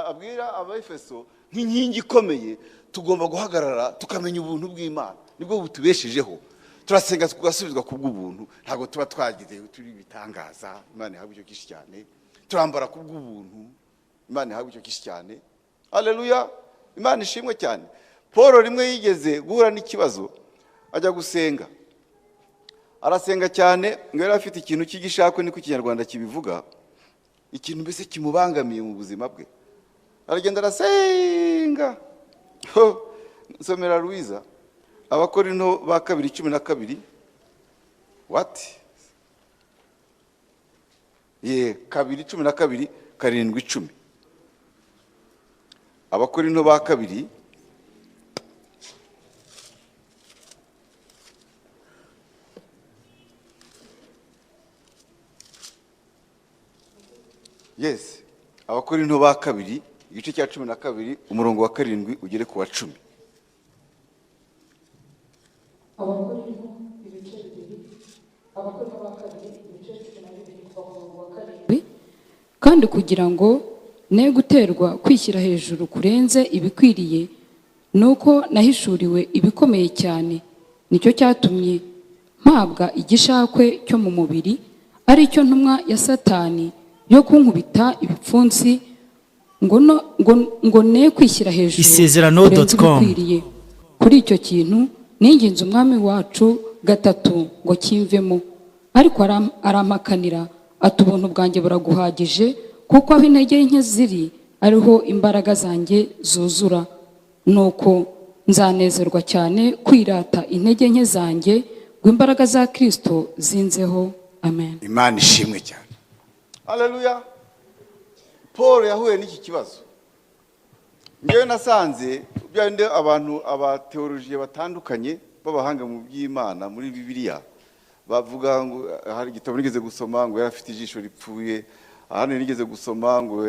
S1: abwira Abaefeso nk'inkingi ikomeye, tugomba guhagarara tukamenya ubuntu bw'Imana, nibwo butubeshejeho. Turasenga tugasubizwa kubw'ubuntu, ntabwo tuba twagize turi bitangaza. Imana ihabwa icyo cyinshi cyane. Turambara kubw'ubuntu, Imana ihabwa icyo cyinshi cyane. Haleluya, Imana ishimwe cyane. Paul rimwe yigeze guhura n'ikibazo, ajya gusenga, arasenga cyane, ngo yari afite ikintu cy'igishakwe, niko Ikinyarwanda kibivuga, ikintu mbese kimubangamiye mu buzima bwe. Aragenda arasenga. Nsomera Louisa, Abakorinto ba 2:12. What? 2:12, 7:10. Abakorinto ba 2. Yes. Abakorinto ba 2, igice cya 12, umurongo wa 7 ugere ku wa 10.
S2: Abakorinto ibice 2, Abakorinto ba 2 ibice 12 kuva ku murongo wa 7. Kandi kugira ngo ne guterwa kwishyira hejuru kurenze ibikwiriye, nuko nahishuriwe ibikomeye cyane, nicyo cyatumye mpabwa igishakwe cyo mu mubiri, ari cyo ntumwa ya Satani yo kunkubita ibipfunsi, ngo ne kwishyira hejuru
S3: isezerano.com.
S2: Kuri icyo kintu ninginze umwami wacu 3 ngo kimvemo, ariko arampakanira ati ubuntu bwanjye buraguhagije, kuko aho intege nke ziri ariho imbaraga zanjye zuzura. Nuko nzanezerwa cyane kwirata intege nke zanjye, ngo imbaraga za Kristo zinzeho. Amen.
S1: Imana ishimwe cyane. Haleluya. Paul yahuye n'iki kibazo. Ngewe nasanze byande abantu abateologiye batandukanye babahanga mu by'Imana muri Bibiliya bavuga ngo hari igitabo nigeze gusoma ngo yarafite ijisho ripfuye, ahandi nigeze gusoma ngo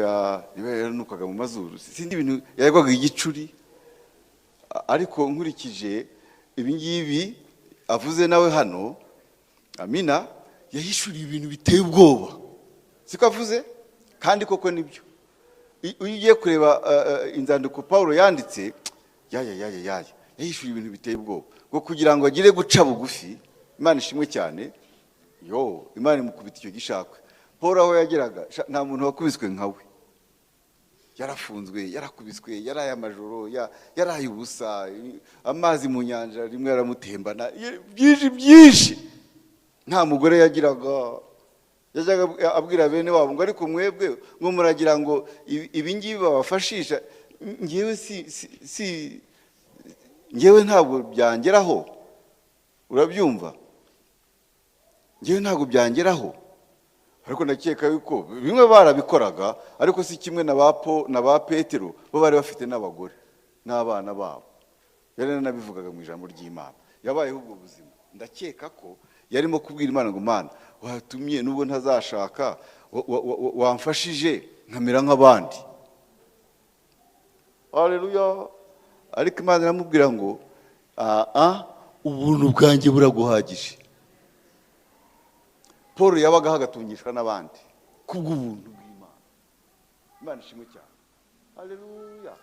S1: yaranukaga mu mazuru, sindi ibintu yarwaga igicuri. Ariko nkurikije ibi ngibi avuze nawe hano, amina, yahishuriye ibintu biteye ubwoba. Siko avuze, kandi koko nibyo. Ugiye kureba inzandiko Paulo yanditse, yahishuye ibintu biteye ubwoba ngo kugira ngo agire guca bugufi. Imana ishimwe cyane. Imana imukubita icyo gishakwe. Paul aho yageraga nta muntu wakubiswe nkawe. Yarafunzwe, yarakubiswe, yaraye amajoro, yaraye ubusa, amazi mu nyanja rimwe yaramutembana, byinshi. Nta mugore yagiraga. Yajaga abwira bene wabo ngo ariko mwebwe ngo muragira ngo ibi ngibi babafashisha, ngewe ntabwo byangeraho. Urabyumva? Ngewe ntabwo byangeraho. Ariko nakeka yuko bimwe barabikoraga, ariko si kimwe na ba Petero bo bari bafite n'abagore n'abana babo. Yari nabivugaga mu ijambo ry'Imana. Yabayeho ubwo buzima. Ndakeka ko yarimo kubwira Imana ngo Mana, watumye nubwo ntazashaka wamfashije nkamera nk'abandi. Haleluya. Ariko Imana iramubwira ngo ubuntu bwanjye buraguhagije. Paul yabaga hagatungishwa n'abandi kubw'ubuntu bw'Imana. Imana ishimwe cyane. Haleluya.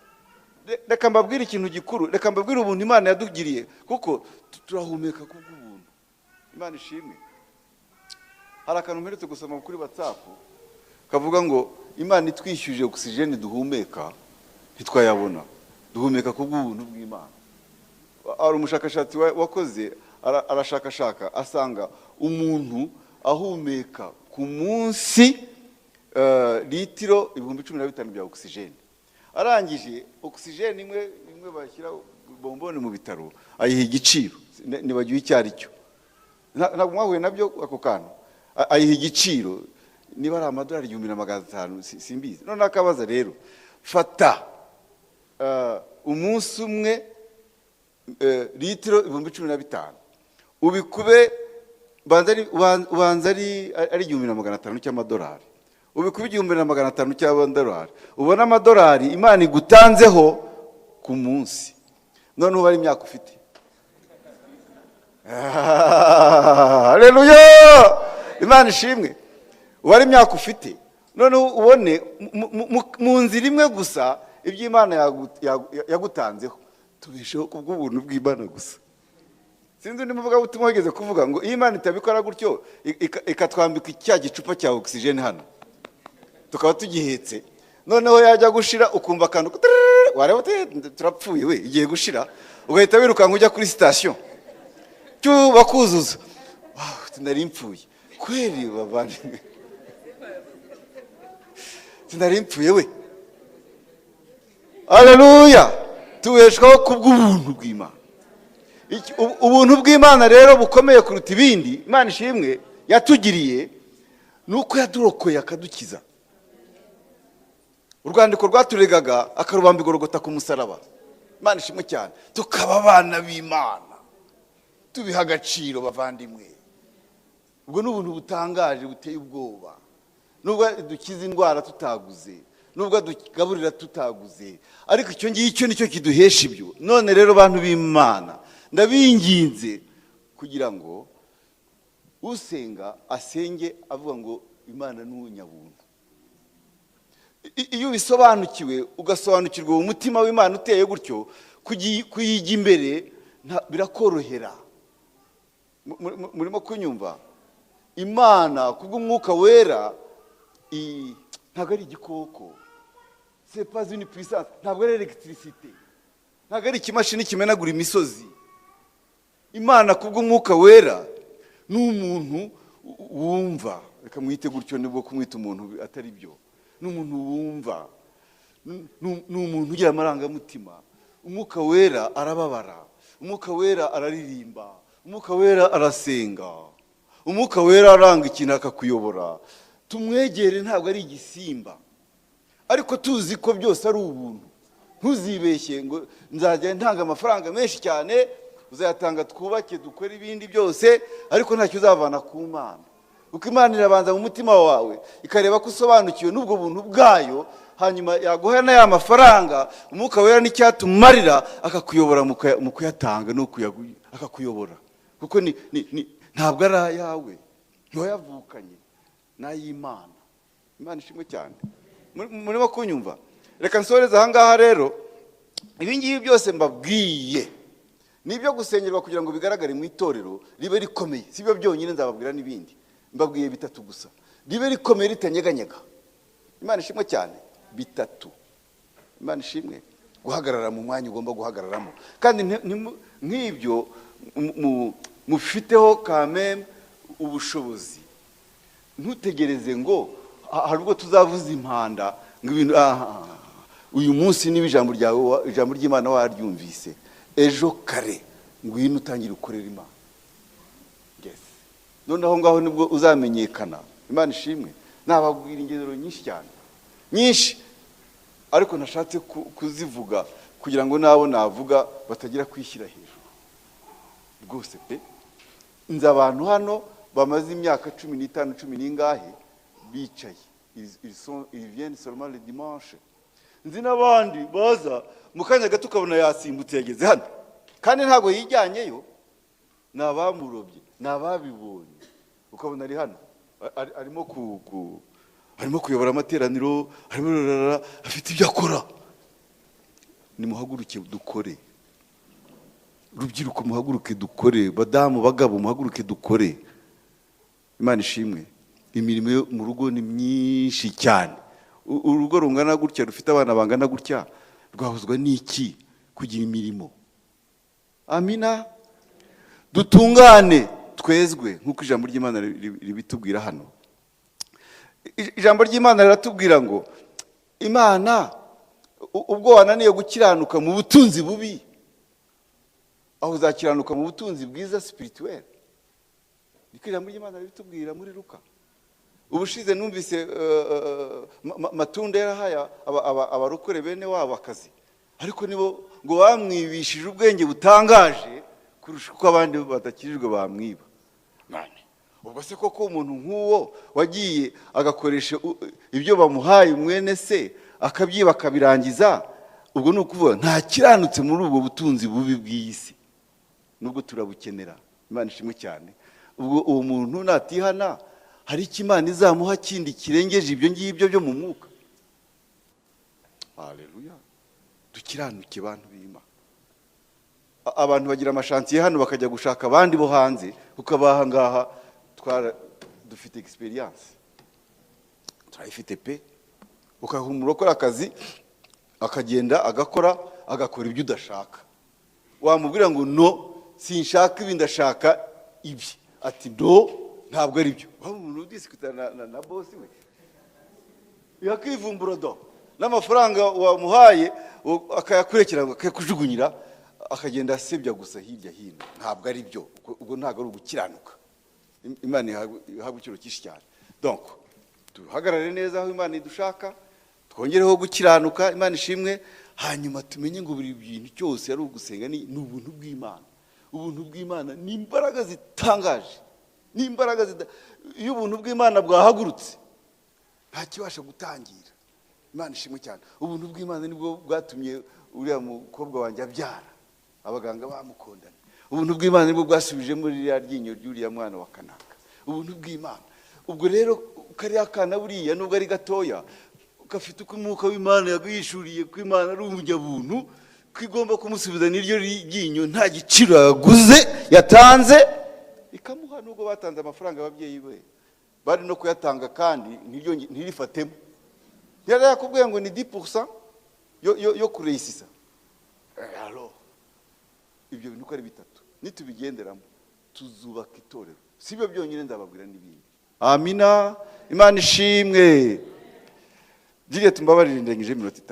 S1: Reka mbabwire ikintu gikuru, reka mbabwire ubuntu Imana yadugiriye, kuko turahumeka kubw'ubuntu. Imana ishimwe. Hari akantu mperutse gusoma kuri WhatsApp kavuga ngo Imana itwishyuje oxygene duhumeka ntitwayabona, duhumeka kubw'ubuntu bw'Imana. Ari umushakashatsi wakoze arashakashaka asanga umuntu ahumeka ku munsi litiro 15,000 bya oxygene. Arangije oxygene imwe bashyira bombone mu bitaro ayiha igiciro, nibagiwe icyari cyo. Ntabwo mwahuye nabyo ako kantu. Ayiha igiciro niba ari amadolari 1,500 simbizi. None akabaza rero, fata umunsi umwe litiro 15,000 ubikube ubanza ari 1,500 cy'amadolari, ubikube 1,500 cy'amadolari, ubona amadolari Imana igutanzeho ku munsi. None uba ari imyaka ufite. Haleluya. Imana ishimwe. Uba ari imyaka ufite. None ubone mu nzira imwe gusa iby'Imana yagutanzeho. Tubisheho kubw'ubuntu bw'Imana gusa. Sinzi undi muvuga ubutumwa wigeze kuvuga ngo Imana itabikora gutyo ikatwambika icya gicupa cya oxygene hano tukaba tugihetse, noneho yajya gushira ukumva akantu wareba turapfuye we igiye gushira, ugahita wirukanka ujya kuri station bakuzuza. Sinari mpfuye kweli bavandimwe, sinari mpfuye we. Haleluya. Tubeshwaho kubw'ubuntu bw'Imana. Ubuntu bw'Imana rero bukomeye kuruta ibindi Imana ishimwe yatugiriye nuko yadurokoye akadukiza. Urwandiko rwaturegaga akarubamba igorogota ku musaraba. Imana ishimwe cyane. Tukaba abana b'Imana, tubiha agaciro bavandimwe. Ubwo n'ubuntu butangaje buteye ubwoba. Nubwo dukiza indwara tutaguze, nubwo dugaburira tutaguze, ariko icyo ngicyo nicyo kiduhesha ibyo. None rero bantu b'Imana, ndabinginze kugira ngo usenga asenge avuga ngo Imana ni unyabuntu. Iyo bisobanukiwe ugasobanukirwa umutima w'Imana uteye gutyo, kuyijya imbere birakorohera. Murimo kunyumva? Imana kubw'umwuka wera ntabwo ari igikoko. C'est pas une puissance, ntabwo ari electricité, ntabwo ari ikimashini kimenagura imisozi. Imana kubw'umwuka wera ni umuntu wumva. Reka mwite gutyo nibwo kumwita umuntu atari byo. Ni umuntu wumva, ni umuntu ugira amarangamutima. Umwuka wera arababara, umwuka wera araririmba, umwuka wera arasenga, umwuka wera aranga ikintu akakuyobora. Tumwegere, ntabwo ari igisimba, ariko tuzi ko byose ari ubuntu. Ntuzibeshye ngo nzajya ntanga amafaranga menshi cyane, uzayatanga twubake dukora ibindi byose, ariko ntacyo uzavana ku Mana. Uko Imana irabanza mu mutima wawe ikareba ko usobanukiwe n'ubwo buntu bwayo, hanyuma yaguha na ya mafaranga, umwuka wera n'icyatumarira akakuyobora mu kuyatanga no akakuyobora. Kuko ntabwo ari ayawe, ntiwayavukanye, n'ay'Imana. Imana ishimwe cyane. Murimo kunyumva? Reka nsoreze aha ngaha rero. Ibi ngibi byose mbabwiye nibyo gusengerwa kugira ngo bigaragare mu itorero ribe rikomeye, si byo byonyine, nzababwira n'ibindi, mbabwiye bitatu gusa. Ribe rikomeye ritanyeganyega. Imana ishimwe cyane. Bitatu. Imana ishimwe. Guhagarara mu mwanya ugomba guhagararamo, kandi nk'ibyo mufiteho kameme ubushobozi. Ntutegereze ngo hari ubwo tuzavuza impanda ngo ibintu uyu munsi niba ijambo ry'Imana waryumvise, ejo kare ngwino utangire ukorera Imana. Yes. Noneho ngaho nibwo uzamenyekana. Imana ishimwe. Nababwira ingero nyinshi cyane, nyinshi, ariko nashatse kuzivuga kugira ngo nabo navuga batagira kwishyira hejuru rwose pe. Nzi abantu hano bamaze imyaka 15 10 n'ingahe bicaye, ils viennent seulement le dimanche. Nzi n'abandi baza mu kanya gato ukabona yasimbutse yageze hano, kandi ntago yijyanyeyo, nabamurobye, nababibonye, ukabona ari hano arimo kuyobora amateraniro, afite ibyo akora. Nimuhaguruke dukore. Rubyiruko muhaguruke dukore, badamu bagabo muhaguruke dukore. Imana ishimwe. Imirimo yo mu rugo ni myinshi cyane. Urugo rungana gutya, rufite abana bangana gutya, rwahuzwa n'iki? Kugira imirimo. Amina. Dutungane, twezwe nk'uko ijambo ry'Imana ribitubwira hano. Ijambo ry'Imana riratubwira ngo Imana ubwo wananiye gukiranuka mu butunzi bubi, aho uzakiranuka mu butunzi bwiza spirituel. Niko ijambo ry'Imana ribitubwira muri Luka. Ubushize numvise Matunda yarahaya abarokore bene wabo akazi, ariko nibo ngo bamwibishije ubwenge butangaje kurusha uko abandi batakirijwe bamwiba. Ubwo se koko umuntu nk'uwo wagiye agakoresha ibyo bamuhaye mwene se akabyiba akabirangiza, ubwo ni ukuvuga nta kiranutse muri ubwo butunzi bubi bw'isi, nubwo turabukenera. Imana ishimwe cyane. Ubwo uwo muntu natihana, hari icyo Imana izamuha kindi kirengeje ibyo ngibyo byo mu mwuka. Haleluya. Dukiranuke bantu b'Imana. Abantu bagira amashantiye hano bakajya gushaka abandi bo hanze, kuko abaha ngaha dufite experience, turayifite pe. Ukahumura ukora akazi akagenda agakora ibyo udashaka, wamubwira ngo no sinshaka ibi ndashaka ibi, ati no ntabwo ari byo. Umuntu udisikuta na boss we yakivumbura do n'amafaranga wamuhaye akayakurekera akakujugunyira, akagenda asebya gusa hirya hino. Ntabwo ari byo, ubwo ntabwo ari ugukiranuka. Imana ihabwa icyubahiro cyinshi cyane. Donc duhagarare neza aho Imana idushaka, twongereho gukiranuka. Imana ishimwe. Hanyuma tumenye ngo buri bintu cyose ari ugusenga ni ubuntu bw'Imana. Ubuntu bw'Imana ni imbaraga zitangaje, ni imbaraga iyo ubuntu bw'Imana bwahagurutse nta kibasha gutangira. Imana ishimwe cyane. Ubuntu bw'Imana nibwo bwatumye uriya mukobwa wanjye abyara, abaganga bamukondana. Ubuntu bw'Imana nibwo bwasubije muri rya ryinyo ry'uriya mwana wa Kanaka. Ubuntu bw'Imana. Ubwo rero kariya kana buriya nubwo ari gatoya, gafite uko umwuka w'Imana yagwishuriye ko Imana ari umunyabuntu, ko igomba kumusubiza n'iryo ryinyo nta giciro yaguze yatanze, ikamuha. Nubwo batanze amafaranga ababyeyi be bari no kuyatanga, kandi ntirifatemo. Yari yakubwiye ngo ni 10% yo kureyisisa. Alors ibyo bintu ko ari bitatu, nitubigenderamo tuzubaka itorero. Sibyo byonyine, ndababwira n'ibindi. Amina. Imana ishimwe. Jige tumbabarire ndengije 5 minutes.